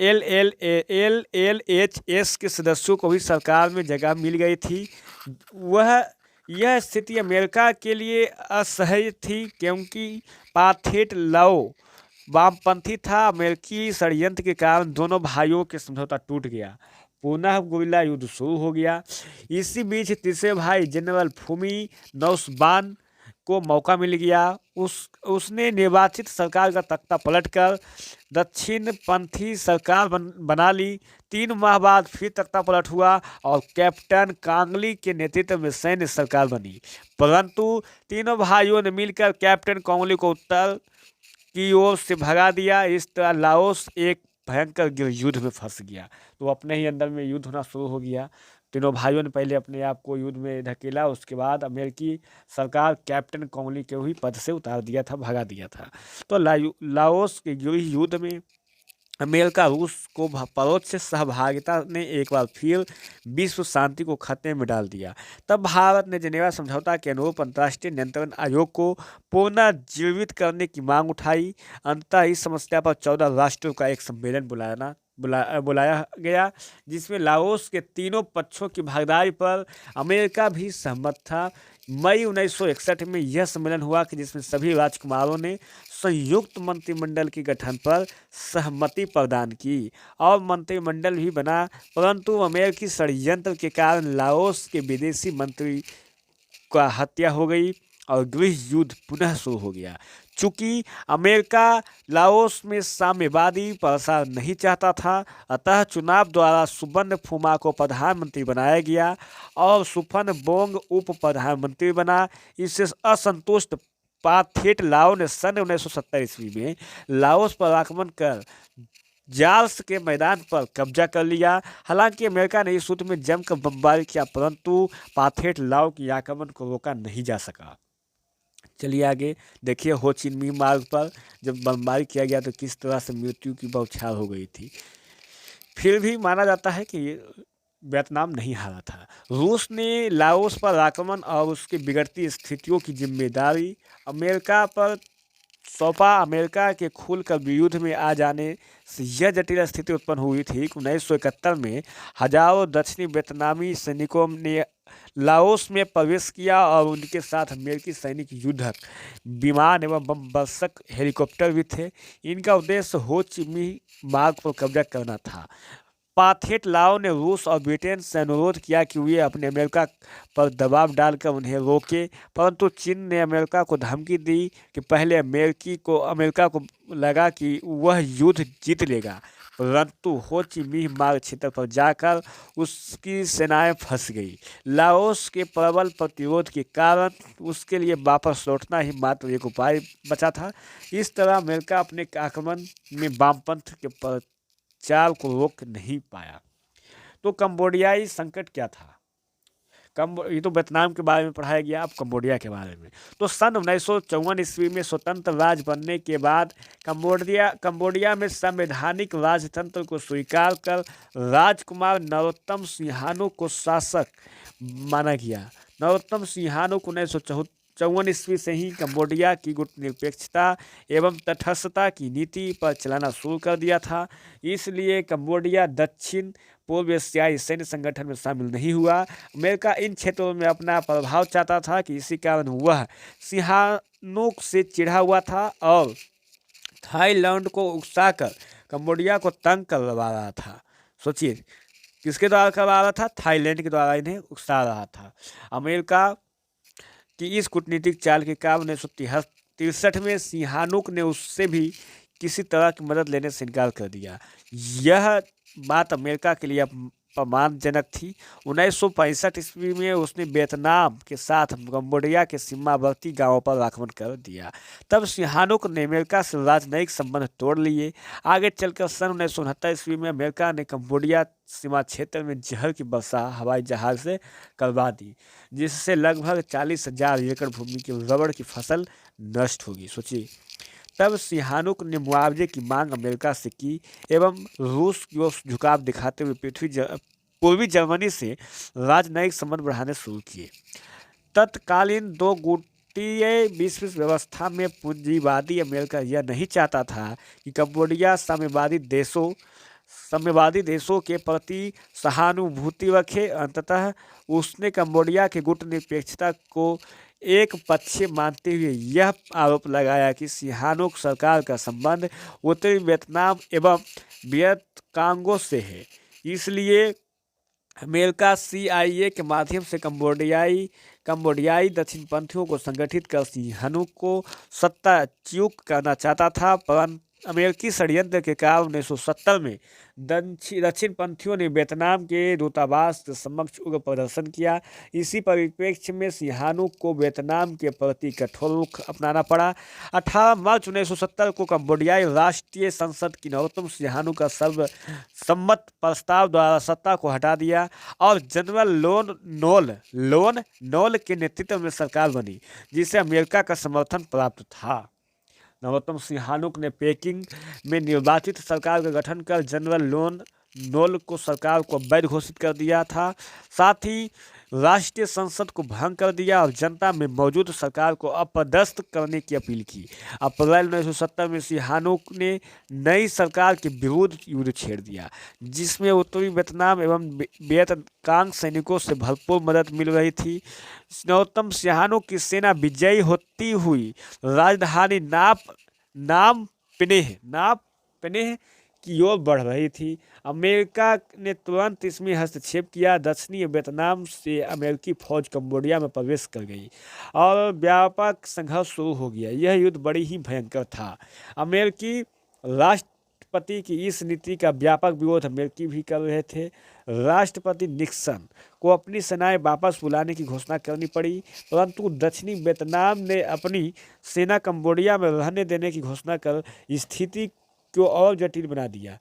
[SPEAKER 1] LLHS के सदस्यों को भी सरकार में जगह मिल गई थी। यह स्थिति अमेरिका के लिए असह्य थी, क्योंकि पाथेट लाओ वामपंथी था। अमेरिकी षड्यंत्र के कारण दोनों भाइयों के समझौता टूट गया, पुनः गुरिल्ला युद्ध शुरू हो गया। इसी बीच तीसरे भाई जनरल फूमी नौसबान को मौका मिल गया। उसने निर्वाचित सरकार का तख्ता पलटकर दक्षिण पंथी सरकार बना ली। 3 माह बाद फिर तख्ता पलट हुआ और कैप्टन कांगली के नेतृत्व में सैन्य सरकार बनी, परंतु तीनों भाइयों ने मिलकर कैप्टन कांगली को उत्तर की ओर से भगा दिया। इस तरह लाओस एक भयंकर युद्ध में फंस गया। तो अपने ही अंदर में युद्ध होना शुरू हो गया। तीनों भाइयों ने पहले अपने आप को युद्ध में धकेला, उसके बाद अमेरिकी सरकार कैप्टन कांगली के ही पद से उतार दिया था, भगा दिया था। तो लाओस के युद्ध में अमेरिका रूस को परोक्ष सहभागिता ने एक बार फिर विश्व शांति को खतरे में डाल दिया। तब भारत ने जेनेवा समझौता के अनुरूप अंतर्राष्ट्रीय नियंत्रण आयोग को पुनर्जीवित करने की मांग उठाई। अंततः इस समस्या पर 14 राष्ट्रों का एक सम्मेलन बुलाया गया, जिसमें लाओस के तीनों पक्षों की भागीदारी पर अमेरिका भी सहमत था। मई 1961 में यह सम्मेलन हुआ कि जिसमें सभी राजकुमारों ने संयुक्त मंत्रिमंडल के गठन पर सहमति प्रदान की और मंत्रिमंडल भी बना, परंतु अमेरिकी षड्यंत्र के कारण लाओस के विदेशी मंत्री का हत्या हो गई और गृह युद्ध पुनः शुरू हो गया। चूँकि अमेरिका लाओस में साम्यवादी प्रसार नहीं चाहता था, अतः चुनाव द्वारा सुबन फुमा को प्रधानमंत्री बनाया गया और सुफन बोंग उप प्रधानमंत्री बना। इससे असंतुष्ट पाथेट लाओ ने सन 1970 ईस्वी में लाओस पर आक्रमण कर जार्स के मैदान पर कब्जा कर लिया। हालांकि अमेरिका ने इस युद्ध में जमकर बमबारी किया, परंतु पाथेट लाओ की आक्रमण को रोका नहीं जा सका। चलिए आगे देखिए, हो ची मिन्ह मार्ग पर जब बमबारी किया गया तो किस तरह से मृत्यु की बौछार हो गई थी। फिर भी माना जाता है कि वियतनाम नहीं हारा था। रूस ने लाओस पर आक्रमण और उसकी बिगड़ती स्थितियों की जिम्मेदारी अमेरिका पर सौंपा। अमेरिका के खुलकर युद्ध में आ जाने से यह जटिल स्थिति उत्पन्न हुई थी कि 1971 में हजारों दक्षिणी वियतनामी सैनिकों ने लाओस में प्रवेश किया और उनके साथ अमेरिकी सैनिक युद्धक विमान एवं बमवर्षक हेलीकॉप्टर भी थे। इनका उद्देश्य हो ची मिन्ह मार्ग पर कब्जा करना था। अपाथेट लाओ ने रूस और ब्रिटेन से अनुरोध किया कि वे अपने अमेरिका पर दबाव डालकर उन्हें रोके, परंतु चीन ने अमेरिका को धमकी दी कि पहले अमेरिका को लगा कि वह युद्ध जीत लेगा, परंतु हो ची मिन्ह मार्ग क्षेत्र पर जाकर उसकी सेनाएं फंस गई। लाओस के प्रबल प्रतिरोध के कारण उसके लिए वापस लौटना ही मात्र एक उपाय बचा था। इस तरह अमेरिका अपने आक्रमण में वामपंथ के प्रचार को रोक नहीं पाया। तो कंबोडियाई संकट क्या था? ये तो वियतनाम के बारे में पढ़ाया गया, अब कंबोडिया के बारे में। तो सन 1954 ईस्वी में स्वतंत्र राज्य बनने के बाद कंबोडिया में संवैधानिक राजतंत्र को स्वीकार कर राजकुमार नरोत्तम सिंहानुक को शासक माना गया। नरोत्तम सिंहानुक 1954 ईस्वी से ही कंबोडिया की गुटनिरपेक्षता एवं तटस्थता की नीति पर चलाना शुरू कर दिया था। इसलिए कंबोडिया दक्षिण पूर्व एशियाई सैन्य संगठन में शामिल नहीं हुआ। अमेरिका इन क्षेत्रों में अपना प्रभाव चाहता था कि इसी कारण वह सिंहानुक से चिढ़ा हुआ था और थाईलैंड को उकसाकर कंबोडिया को तंग करवा रहा था। सोचिए, किसके द्वारा करवा रहा था? थाईलैंड के द्वारा इन्हें उकसा रहा था। अमेरिका की इस कूटनीतिक चाल के कारण 1963 में सिंहानुक ने उससे भी किसी तरह की मदद लेने से इनकार कर दिया। यह बात अमेरिका के लिए अपमानजनक थी। 1965 ईस्वी में उसने वियतनाम के साथ कंबोडिया के सीमावर्ती गांवों पर आक्रमण कर दिया। तब सिंहानुक ने अमेरिका से राजनयिक संबंध तोड़ लिए। आगे चलकर सन 1969 ईस्वी में अमेरिका ने कंबोडिया सीमा क्षेत्र में जहर की वर्षा हवाई जहाज से करवा दी, जिससे लगभग 40,000 एकड़ भूमि की रबड़ की फसल नष्ट होगी। सोचिए, तब सिंहानुक ने मुआवजे की मांग अमेरिका से की एवं रूस की ओर झुकाव दिखाते हुए पूर्वी जर्मनी से राजनयिक संबंध बढ़ाने शुरू किए। तत्कालीन दो गुटीय विश्व व्यवस्था में पूंजीवादी अमेरिका यह नहीं चाहता था कि कंबोडिया साम्यवादी देशों के प्रति सहानुभूति रखे। अंततः उसने कंबोडिया के गुटनिरपेक्षता को एक पक्षीय मानते हुए यह आरोप लगाया कि सिंहानुक सरकार का संबंध उत्तरी वियतनाम एवं वियतकांगो से है। इसलिए अमेरिका CIA के माध्यम से कंबोडियाई दक्षिणपंथियों को संगठित कर सिंहानुक को सत्ताच्युत करना चाहता था, परंतु अमेरिकी षड्यंत्र के कारण 1970 में दक्षिणपंथियों ने वियतनाम के दूतावास के समक्ष उग्र प्रदर्शन किया। इसी परिप्रेक्ष्य में सिंहानुक को वियतनाम के प्रति कठोर रुख अपनाना पड़ा। 18 मार्च 1970 को कंबोडियाई राष्ट्रीय संसद की नरोत्तम सिंहानुक का सर्वसम्मत प्रस्ताव द्वारा सत्ता को हटा दिया और जनरल लोन नोल के नेतृत्व में सरकार बनी, जिसे अमेरिका का समर्थन प्राप्त था। नरोत्तम सिंहानुक ने पेकिंग में निर्वाचित सरकार का गठन कर जनरल नोल को सरकार को वैध घोषित कर दिया था। साथ ही राष्ट्रीय संसद को भंग कर दिया और जनता में मौजूद सरकार को अपदस्थ करने की अपील की। अप्रैल 1970 में सिंहानुक ने नई सरकार के विरुद्ध युद्ध छेड़ दिया, जिसमें उत्तरी वियतनाम एवं वियतकांग सैनिकों से भरपूर मदद मिल रही थी। नरोत्तम सिंहानुक की सेना विजयी होती हुई राजधानी नाम पिनेह की ओर बढ़ रही थी। अमेरिका ने तुरंत इसमें हस्तक्षेप किया। दक्षिणी वियतनाम से अमेरिकी फौज कंबोडिया में प्रवेश कर गई और व्यापक संघर्ष शुरू हो गया। यह युद्ध बड़ी ही भयंकर था। अमेरिकी राष्ट्रपति की इस नीति का व्यापक विरोध अमेरिकी भी कर रहे थे। राष्ट्रपति निक्सन को अपनी सेनाएं वापस बुलाने की घोषणा करनी पड़ी, परंतु दक्षिणी वियतनाम ने अपनी सेना कंबोडिया में रहने देने की घोषणा कर स्थिति को और जटिल बना दिया।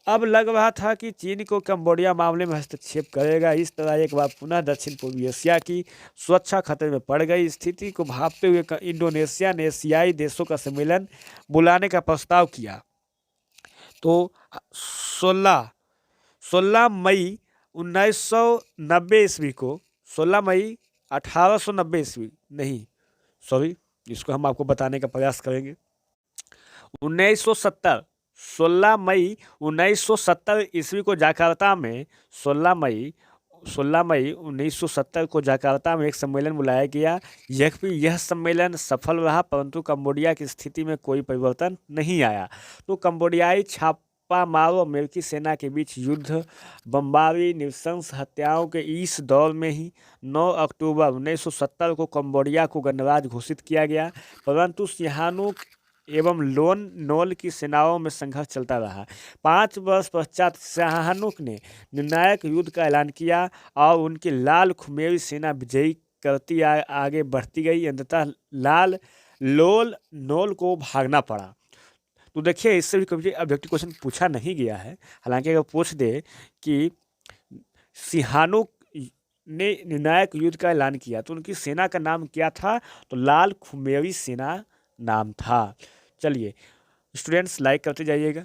[SPEAKER 1] अब लग रहा था कि चीन को कंबोडिया मामले में हस्तक्षेप करेगा। इस तरह एक बार पुनः दक्षिण पूर्वी एशिया की सुरक्षा खतरे में पड़ गई। स्थिति को भांपते हुए इंडोनेशिया ने एशियाई देशों का सम्मेलन बुलाने का प्रस्ताव किया। तो 16 मई 1990 ईस्वी को 16 मई 1890 ईस्वी नहीं, सॉरी, इसको हम आपको बताने का प्रयास करेंगे। 16 मई 1970 ईस्वी को जकार्ता में 16 मई 1970 को जकार्ता में एक सम्मेलन बुलाया गया। यह सम्मेलन सफल रहा, परंतु कंबोडिया की स्थिति में कोई परिवर्तन नहीं आया। तो कंबोडियाई मारो अमेरिकी सेना के बीच युद्ध, बमबारी, नृशंस हत्याओं के इस दौर में ही 9 अक्टूबर 1970 को कंबोडिया को गणराज्य घोषित किया गया, परंतु सिहानुक एवं लोन नोल की सेनाओं में संघर्ष चलता रहा। 5 वर्ष पश्चात सिहानुक ने निर्णायक युद्ध का ऐलान किया और उनकी लाल खुमेरी सेना विजयी करती आगे बढ़ती गई। अंततः लाल लोल नोल को भागना पड़ा। तो देखिए, इससे भी कभी ऑब्जेक्टिव क्वेश्चन पूछा नहीं गया है। हालांकि अगर पूछ दे कि सिहानुक ने निर्णायक युद्ध का ऐलान किया तो उनकी सेना का नाम क्या था, तो लाल खुमेरी सेना नाम था। चलिए स्टूडेंट्स, लाइक करते जाइएगा।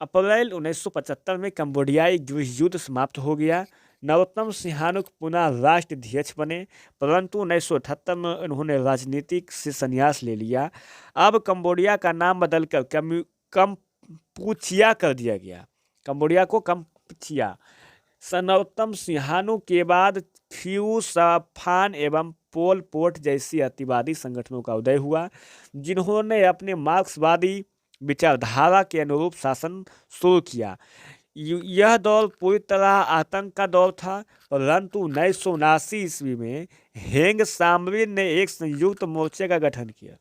[SPEAKER 1] अप्रैल 1975 में कंबोडियाई गृह युद्ध समाप्त हो गया। नरोत्तम सिहानुक पुनः राष्ट्राध्यक्ष बने, परंतु 1978 में उन्होंने राजनीतिक से संन्यास ले लिया। अब कंबोडिया का नाम बदलकर कंपुचिया कर दिया गया। कंबोडिया को कंपुचिया। नरोत्तम सिहानुक के बाद खियू साफान एवं पोल पोट जैसी अतिवादी संगठनों का उदय हुआ, जिन्होंने अपने मार्क्सवादी विचारधारा के अनुरूप शासन शुरू किया। यह दौर पूरी तरह आतंक का दौर था, परंतु 1979 ईस्वी में हेंग सामरिन ने एक संयुक्त मोर्चे का गठन किया,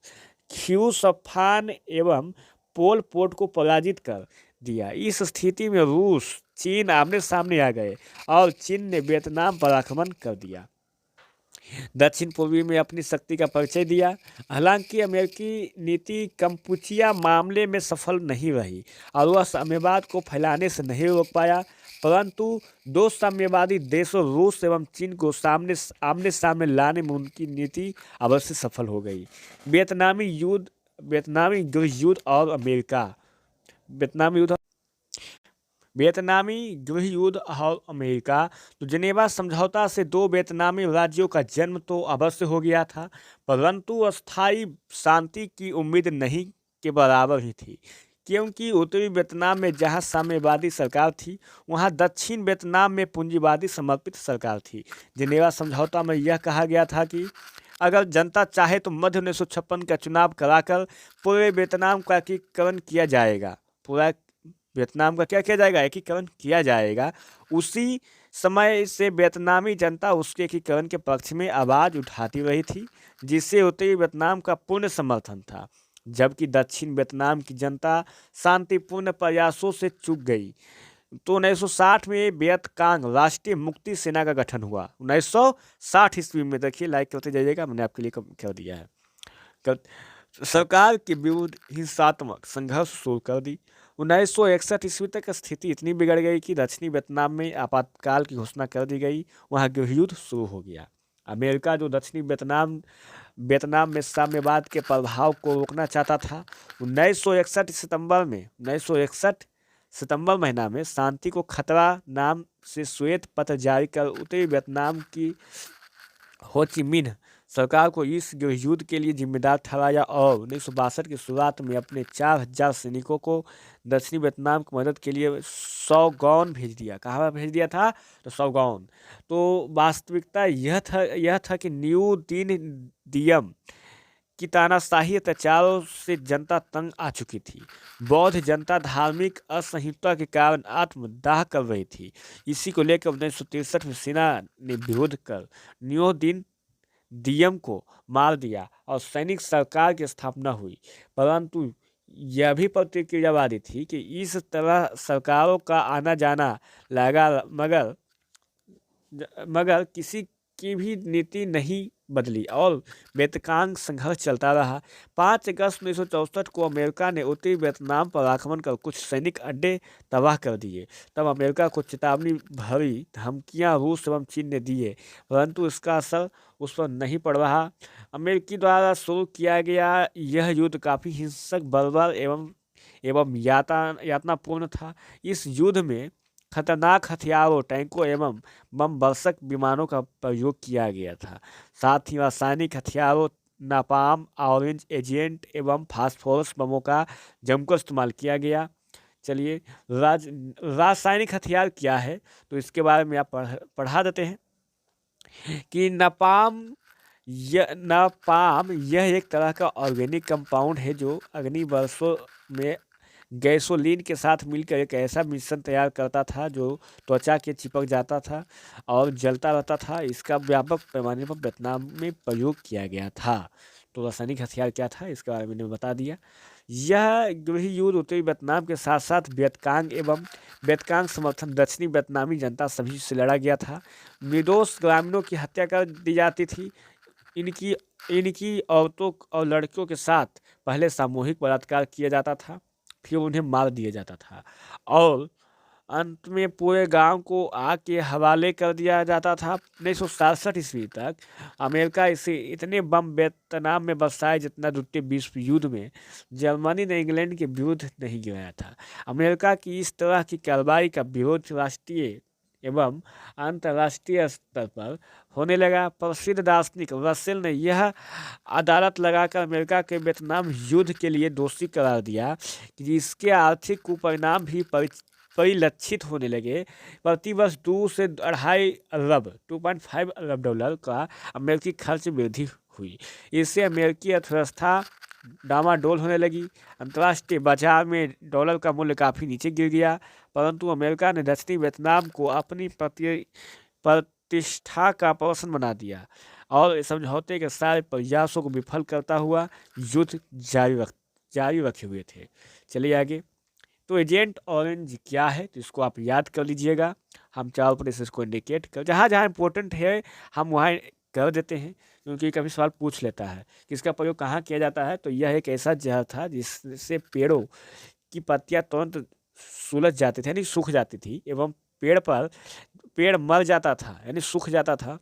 [SPEAKER 1] खियू सफान एवं पोल पोट को पराजित कर दिया। इस स्थिति में रूस चीन आमने सामने आ गए और चीन ने वियतनाम पर आक्रमण कर दिया, दक्षिण पूर्वी में अपनी शक्ति का परिचय दिया। हालांकि अमेरिकी नीति कंपुचिया मामले में सफल नहीं रही और वह साम्यवाद को फैलाने से नहीं रोक पाया, परंतु दो साम्यवादी देशों रूस एवं चीन को आमने सामने लाने में उनकी नीति अवश्य सफल हो गई। वियतनामी गृह युद्ध और अमेरिका। वियतनामी गृह युद्ध और अमेरिका। तो जेनेवा समझौता से 2 वियतनामी राज्यों का जन्म तो अवश्य हो गया था, परंतु अस्थायी शांति की उम्मीद नहीं के बराबर ही थी, क्योंकि उत्तरी वियतनाम में जहां साम्यवादी सरकार थी, वहां दक्षिण वियतनाम में पूंजीवादी समर्पित सरकार थी। जेनेवा समझौता में यह कहा गया था कि अगर जनता चाहे तो मध्य 1956 का चुनाव कराकर पूरे वियतनाम का एकीकरण किया जाएगा। पूरा वियतनाम का क्या किया जाएगा? एकीकरण किया जाएगा। उसी समय से वियतनामी जनता उसके एकीकरण के पक्ष में आवाज़ उठाती रही थी, जिससे उत्तरी वियतनाम का पूर्ण समर्थन था, जबकि दक्षिण वियतनाम की जनता शांतिपूर्ण प्रयासों से चूक गई। तो 1960 में वियतकांग राष्ट्रीय मुक्ति सेना का गठन हुआ। 1960 ईस्वी में, देखिए लाइक करते जाइएगा, मैंने आपके लिए कर दिया है। सरकार के विरुद्ध हिंसात्मक संघर्ष शुरू कर दी। 1961 ईस्वी तक स्थिति इतनी बिगड़ गई कि दक्षिणी वियतनाम में आपातकाल की घोषणा कर दी गई। वहाँ गृह युद्ध शुरू हो गया। अमेरिका, जो दक्षिणी वियतनाम में साम्यवाद के प्रभाव को रोकना चाहता था, 1961 सितंबर महीना में शांति को खतरा नाम से श्वेत पत्र जारी कर उत्तरी वियतनाम की हो ची मिन्ह सरकार को इस गृह युद्ध के लिए जिम्मेदार ठहराया और 1962 की शुरुआत में अपने 4000 सैनिकों को दक्षिणी वियतनाम की मदद के लिए सौगौन भेज दिया। कहाँ भेज दिया था? तो सौगौन। तो वास्तविकता यह था कि न्यू दियम की तानाशाही अत्याचारों से जनता तंग आ चुकी थी। बौद्ध जनता धार्मिक असहिष्णुता के कारण आत्मदाह कर रही थी। इसी को लेकर 1963 में सेना ने विरोध कर न्यू दियम को मार दिया और सैनिक सरकार की स्थापना हुई। परंतु यह भी प्रतिक्रियावादी थी कि इस तरह सरकारों का आना जाना लगा, मगर किसी की भी नीति नहीं बदली और वियतकांग संघर्ष चलता रहा। 5 अगस्त 1964 को अमेरिका ने उत्तरी वियतनाम पर आक्रमण कर कुछ सैनिक अड्डे तबाह कर दिए। तब अमेरिका को चेतावनी भरी धमकियां रूस एवं चीन ने दिए, परंतु इसका असर उस पर नहीं पड़ रहा। अमेरिकी द्वारा शुरू किया गया यह युद्ध काफ़ी हिंसक, बर्बर एवं यातनापूर्ण था। इस युद्ध में खतरनाक हथियारों, टैंकों एवं बम वर्षक विमानों का प्रयोग किया गया था। साथ ही रासायनिक हथियारों, नापाम, ऑरेंज एजेंट एवं फास्फोरस बमों का जमकर इस्तेमाल किया गया। चलिए, रासायनिक हथियार क्या है तो इसके बारे में आप पढ़ा देते हैं कि नापाम यह एक तरह का ऑर्गेनिक कंपाउंड है जो अग्नि वर्षों में गैसोलीन के साथ मिलकर एक ऐसा मिश्रण तैयार करता था जो त्वचा के चिपक जाता था और जलता रहता था। इसका व्यापक पैमाने पर वियतनाम में प्रयोग किया गया था। तो रासायनिक हथियार क्या था इसके बारे में मैंने बता दिया। यह गृह युद्ध उत्तरी वियतनाम के साथ साथ वियतकांग एवं वियतकांग समर्थन दक्षिणी वियतनामी जनता सभी से लड़ा गया था। निर्दोष ग्रामीणों की हत्या कर दी जाती थी। इनकी इनकी औरतों और लड़कियों के साथ पहले सामूहिक बलात्कार किया जाता था, फिर उन्हें मार दिया जाता था और अंत में पूरे गांव को आग के हवाले कर दिया जाता था। 1967 ईस्वी तक अमेरिका इसे इतने बम वियतनाम में बरसाए जितना द्वितीय विश्व युद्ध में जर्मनी ने इंग्लैंड के विरुद्ध नहीं गिराया था। अमेरिका की इस तरह की कार्रवाई का विरोध राष्ट्रीय एवं अंतर्राष्ट्रीय स्तर पर होने लगा। प्रसिद्ध दार्शनिक रसेल ने यह अदालत लगाकर अमेरिका के वियतनाम युद्ध के लिए दोषी करार दिया कि जिसके आर्थिक कुपरिणाम भी परिलक्षित होने लगे। प्रतिवर्ष 2 से 2.5 अरब डॉलर का अमेरिकी खर्च वृद्धि हुई। इससे अमेरिकी अर्थव्यवस्था डामाडोल होने लगी। अंतर्राष्ट्रीय बाजार में डॉलर का मूल्य काफ़ी नीचे गिर गया, परंतु अमेरिका ने दक्षिणी वियतनाम को अपनी प्रतिष्ठा का प्रश्न बना दिया और समझौते के सारे प्रयासों को विफल करता हुआ युद्ध जारी रखे हुए थे। चलिए आगे। तो एजेंट ऑरेंज क्या है तो इसको आप याद कर लीजिएगा। हम चारों पर इसको इंडिकेट कर, जहाँ जहाँ इंपॉर्टेंट है हम वहाँ कर देते हैं, क्योंकि कभी सवाल पूछ लेता है कि इसका प्रयोग कहाँ किया जाता है। तो यह एक ऐसा जहर था जिससे पेड़ों की पत्तियाँ तुरंत सुलझ जाती थी, यानी सूख जाती थी, एवं पेड़ मर जाता था, यानी सूख जाता था।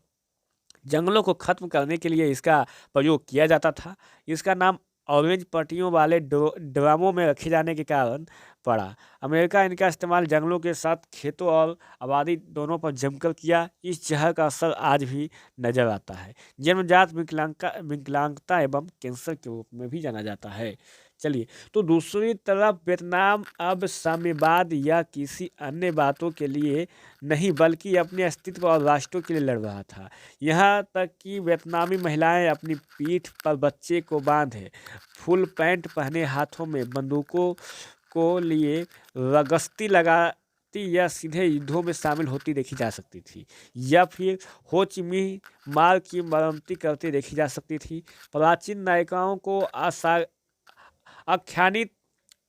[SPEAKER 1] जंगलों को खत्म करने के लिए इसका प्रयोग किया जाता था। इसका नाम ऑरेंज पट्टियों वाले ड्रमों में रखे जाने के कारण पड़ा। अमेरिका इनका इस्तेमाल जंगलों के साथ खेतों और आबादी दोनों पर जमकर किया। इस जहर का असर आज भी नजर आता है। जन्मजात विकलांगता एवं कैंसर के रूप में भी जाना जाता है। चलिए, तो दूसरी तरफ वियतनाम अब साम्यवाद या किसी अन्य बातों के लिए नहीं बल्कि अपने अस्तित्व और राष्ट्रों के लिए लड़ रहा था। यहाँ तक कि वियतनामी महिलाएं अपनी पीठ पर बच्चे को बांधे, फुल पैंट पहने, हाथों में बंदूकों को लिए गश्ती लगाती या सीधे युद्धों में शामिल होती देखी जा सकती थी, या फिर हो ची मिन्ह मार्ग की मरम्मती करती देखी जा सकती थी। प्राचीन नायिकाओं को आख्यानित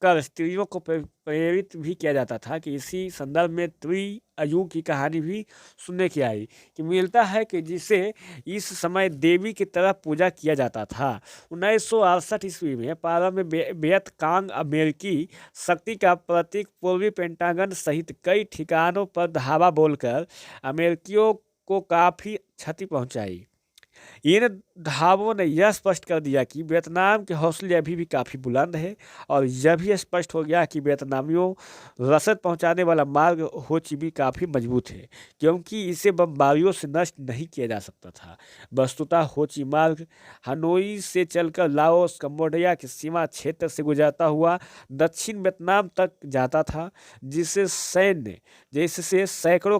[SPEAKER 1] कर स्त्रियों को प्रेरित भी किया जाता था कि इसी संदर्भ में त्रिअयु की कहानी भी सुनने की आई कि मिलता है कि जिसे इस समय देवी की तरह पूजा किया जाता था। 1968 ईस्वी में प्रारंभ में वियतकांग अमेरिकी शक्ति का प्रतीक पूर्वी पेंटागन सहित कई ठिकानों पर धावा बोलकर अमेरिकियों को काफ़ी क्षति पहुंचाई। इन धावों ने यह स्पष्ट कर दिया कि वियतनाम के हौसले अभी भी काफ़ी बुलंद है, और यह भी स्पष्ट हो गया कि वियतनामियों रसद पहुंचाने वाला मार्ग हो ची मिन्ह काफ़ी मजबूत है, क्योंकि इसे बमबारियों से नष्ट नहीं किया जा सकता था। वस्तुतः हो ची मार्ग हनोई से चलकर लाओस कंबोडिया के सीमा क्षेत्र से गुजरता हुआ दक्षिण वियतनाम तक जाता था, जिससे सैकड़ों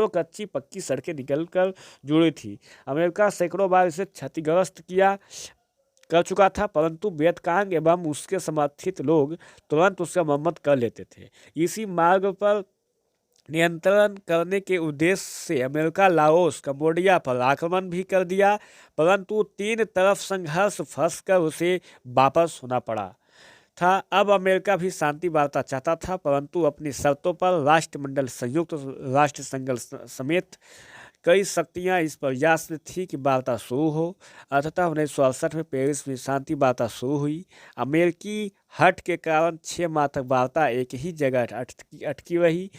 [SPEAKER 1] कच्ची पक्की सड़कें निकलकर जुड़ी थी। अमेरिका सैकड़ों बार इसे क्षतिग्रस्त कर चुका था, परंतु वियतकांग एवं उसके समर्थित लोग तुरंत उसका मरम्मत कर लेते थे। इसी मार्ग पर नियंत्रण करने के उद्देश्य से अमेरिका लाओस कंबोडिया पर आक्रमण भी कर दिया, परंतु तीन तरफ संघर्ष फंसकर उसे वापस होना पड़ा था। अब अमेरिका भी शांति वार्ता चाहता था, परंतु अपनी शर्तों पर। राष्ट्रमंडल, संयुक्त राष्ट्र संघ समेत कई शक्तियां इस प्रयास में थी कि वार्ता शुरू हो। अतः 1968 में पेरिस में शांति वार्ता शुरू हुई। अमेरिकी हट के कारण 6 माह तक वार्ता एक ही जगह अटकी रही।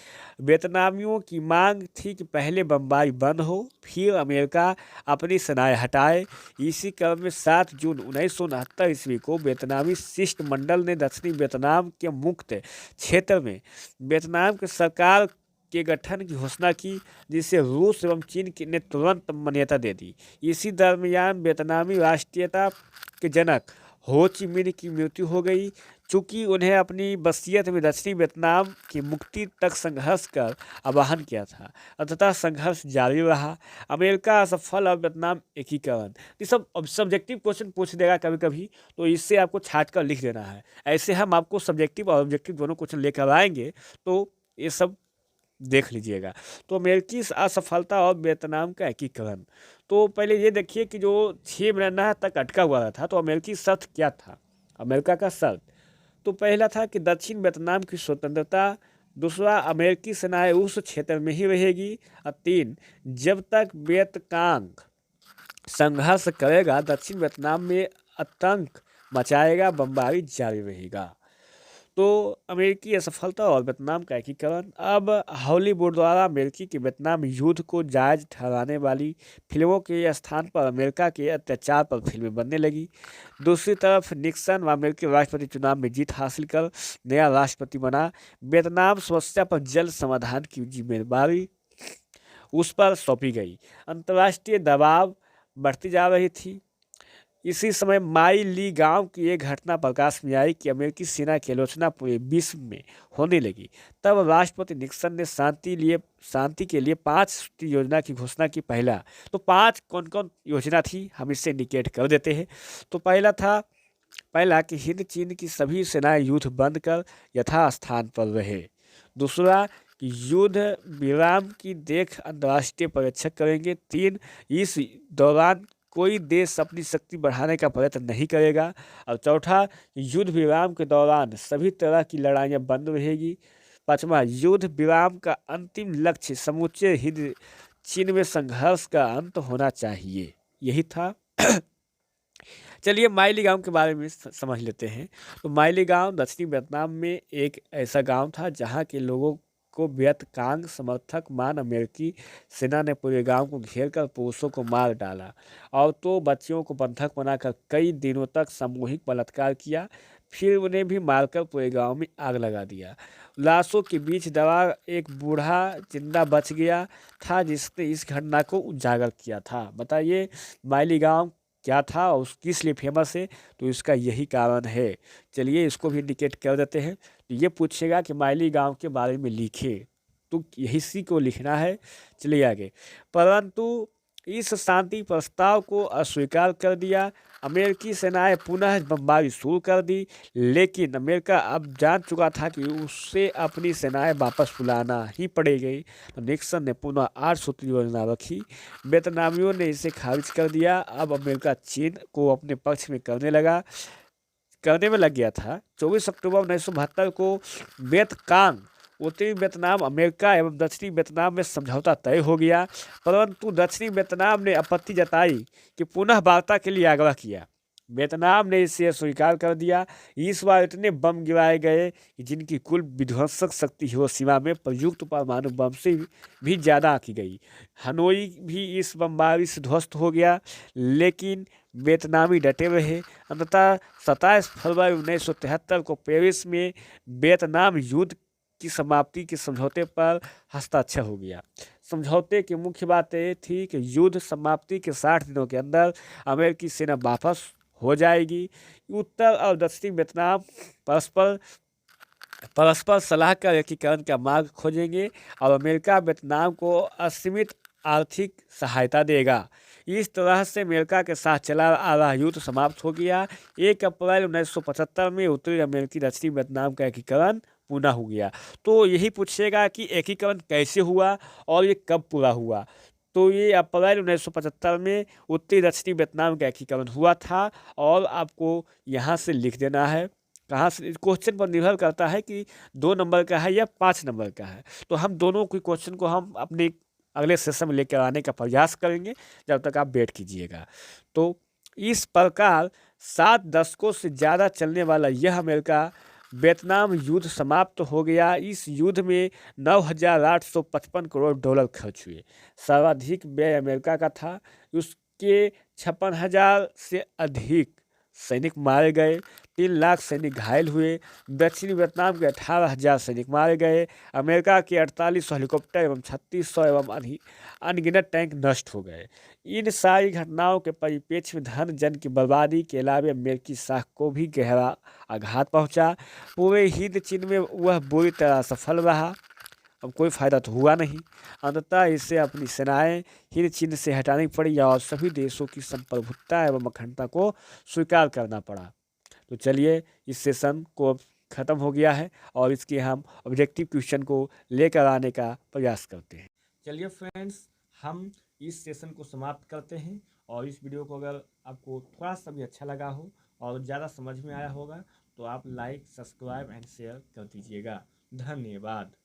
[SPEAKER 1] वियतनामियों की मांग थी कि पहले बमबारी बंद हो, फिर अमेरिका अपनी सेनाएं हटाए। इसी क्रम में 7 जून 1969 ईस्वी को वियतनामी शिष्टमंडल ने दक्षिणी वियतनाम के मुक्त क्षेत्र में वियतनाम की सरकार के गठन की घोषणा की, जिसे रूस एवं चीन ने तुरंत मान्यता दे दी। इसी दरमियान वियतनामी राष्ट्रीयता के जनक हो ची मिन्ह की मृत्यु हो गई। चूँकि उन्हें अपनी वसीयत में दक्षिणी वियतनाम की मुक्ति तक संघर्ष कर आह्वान किया था। अंततः संघर्ष जारी रहा। अमेरिका असफल और वियतनाम एकीकरण। ये सब सब्जेक्टिव क्वेश्चन पूछ देगा कभी कभी, तो इससे आपको छाट कर लिख देना है। ऐसे हम आपको सब्जेक्टिव और ऑब्जेक्टिव दोनों क्वेश्चन लेकर आएंगे, तो ये सब देख लीजिएगा। तो अमेरिकी असफलता और वियतनाम का एकीकरण। तो पहले ये देखिए कि जो 6 महीना तक अटका हुआ था, तो अमेरिकी शर्त क्या था? अमेरिका का शर्त तो पहला था कि दक्षिण वियतनाम की स्वतंत्रता, दूसरा अमेरिकी सेनाएं उस क्षेत्र में ही रहेगी, और 3 जब तक वियतकांग संघर्ष करेगा दक्षिण वियतनाम में आतंक मचाएगा, बमबारी जारी रहेगा। तो अमेरिकी असफलता और वियतनाम का एकीकरण। अब हॉलीवुड द्वारा अमेरिकी के वियतनाम युद्ध को जायज ठहराने वाली फिल्मों के स्थान पर अमेरिका के अत्याचार पर फिल्में बनने लगी। दूसरी तरफ निक्सन अमेरिकी राष्ट्रपति चुनाव में जीत हासिल कर नया राष्ट्रपति बना। वियतनाम समस्या पर जल्द समाधान की जिम्मेदारी उस पर सौंपी गई। अंतर्राष्ट्रीय दबाव बढ़ती जा रही थी। इसी समय माई ली गांव की एक घटना प्रकाश में आई कि अमेरिकी सेना की आलोचना पूरे विश्व में होने लगी। तब राष्ट्रपति निक्सन ने शांति के लिए 5 सूत्री योजना की घोषणा की। पहला तो 5 कौन कौन योजना थी, हम इससे इंडिकेट कर देते हैं। तो पहला कि हिंद चीन की सभी सेनाएं युद्ध बंद कर यथास्थान पर रहे। दूसरा कि युद्ध विराम की देख अंतर्राष्ट्रीय पर्यवेक्षक करेंगे। 3 इस दौरान कोई देश अपनी शक्ति बढ़ाने का प्रयत्न नहीं करेगा। और चौथा, युद्ध विराम के दौरान सभी तरह की लड़ाइयाँ बंद रहेगी। 5वां, युद्ध विराम का अंतिम लक्ष्य समूचे हिंद चीन में संघर्ष का अंत होना चाहिए। यही था। चलिए माइली गांव के बारे में समझ लेते हैं। तो माइली गांव दक्षिणी वियतनाम में एक ऐसा गांव था जहां के लोगों को वियतकांग समर्थक मान अमेरिकी सेना ने पूरे गांव को घेर कर पुरुषों को मार डाला और तो बच्चियों को बंधक बनाकर कई दिनों तक सामूहिक बलात्कार किया। फिर उन्हें भी मारकर पूरे गांव में आग लगा दिया। लाशों के बीच दबा एक बूढ़ा जिंदा बच गया था जिसने इस घटना को उजागर किया था। बताइए माइली गांव क्या था और किस लिए फेमस है? तो इसका यही कारण है। चलिए इसको भी इंडिकेट कर देते हैं। तो ये पूछेगा कि माइली गांव के बारे में लिखे, तो यही सी को लिखना है। चलिए आगे। परंतु इस शांति प्रस्ताव को अस्वीकार कर दिया। अमेरिकी सेनाएं पुनः बमबारी शुरू कर दी, लेकिन अमेरिका अब जान चुका था कि उससे अपनी सेनाएं वापस बुलाना ही पड़ेगी। तो निक्सन ने पुनः 8 सूत्री योजना रखी। वियतनामियों ने इसे खारिज कर दिया। अब अमेरिका चीन को अपने पक्ष में करने में लग गया था। 24 अक्टूबर 1972 को वियतकांग, उत्तरी वियतनाम, अमेरिका एवं दक्षिणी वियतनाम में समझौता तय हो गया। परंतु दक्षिणी वियतनाम ने आपत्ति जताई कि पुनः वार्ता के लिए आग्रह किया। वियतनाम ने इसे स्वीकार कर दिया। इस बार इतने बम गिराए गए कि जिनकी कुल विध्वंसक शक्ति हिरोशिमा में प्रयुक्त परमाणु बम से भी ज़्यादा की गई। हनोई भी इस बमबारी से ध्वस्त हो गया, लेकिन वियतनामी डटे रहे। अंततः 27 फरवरी 1973 को पेरिस में वियतनाम युद्ध की समाप्ति के समझौते पर हस्ताक्षर हो गया। समझौते की मुख्य बात यह थी कि युद्ध समाप्ति के 60 दिनों के अंदर अमेरिकी सेना वापस हो जाएगी। उत्तर और दक्षिणी वियतनाम परस्पर सलाह कर एकीकरण का मार्ग खोजेंगे और अमेरिका वियतनाम को असीमित आर्थिक सहायता देगा। इस तरह से अमेरिका के साथ चला आ रहा युद्ध समाप्त हो गया। 1 अप्रैल 1975 में उत्तरी अमेरिकी दक्षिणी वियतनाम का एकीकरण पूरा हो गया। तो यही पूछेगा कि एकीकरण कैसे हुआ और ये कब पूरा हुआ। तो ये अप्रैल 1975 में उत्तरी दक्षिणी वियतनाम का एकीकरण हुआ था। और आपको यहाँ से लिख देना है। कहाँ से? क्वेश्चन पर निर्भर करता है कि 2 नंबर का है या 5 नंबर का है। तो हम दोनों के क्वेश्चन को हम अपने अगले सेशन में लेकर आने का प्रयास करेंगे, जब तक आप वेट कीजिएगा। तो इस प्रकार 7 दशकों से ज़्यादा चलने वाला यह अमेरिका वियतनाम युद्ध समाप्त हो गया। इस युद्ध में 9,855 करोड़ डॉलर खर्च हुए। सर्वाधिक व्यय अमेरिका का था। उसके 56,000 से अधिक सैनिक मारे गए, 3 लाख सैनिक घायल हुए, दक्षिणी वियतनाम के 18,000 सैनिक मारे गए, अमेरिका के 4800 हेलीकॉप्टर एवं 3600 एवं अनगिनत टैंक नष्ट हो गए। इन सारी घटनाओं के परिप्रेक्ष्य में धन जन की बर्बादी के अलावा अमेरिकी साख को भी गहरा आघात पहुंचा। पूरे हिंद चीन में वह बुरी तरह सफल रहा। अब कोई फायदा तो हुआ नहीं। अंततः इसे अपनी सेनाएं हिंद चीन से हटानी पड़ी और सभी देशों की संप्रभुता एवं अखंडता को स्वीकार करना पड़ा। तो चलिए, इस सेशन को अब ख़त्म हो गया है और इसके हम ऑब्जेक्टिव क्वेश्चन को लेकर आने का प्रयास करते हैं। चलिए फ्रेंड्स, हम इस सेशन को समाप्त करते हैं और इस वीडियो को अगर आपको थोड़ा सा भी अच्छा लगा हो और ज़्यादा समझ में आया होगा तो आप लाइक, सब्सक्राइब एंड शेयर कर दीजिएगा। धन्यवाद।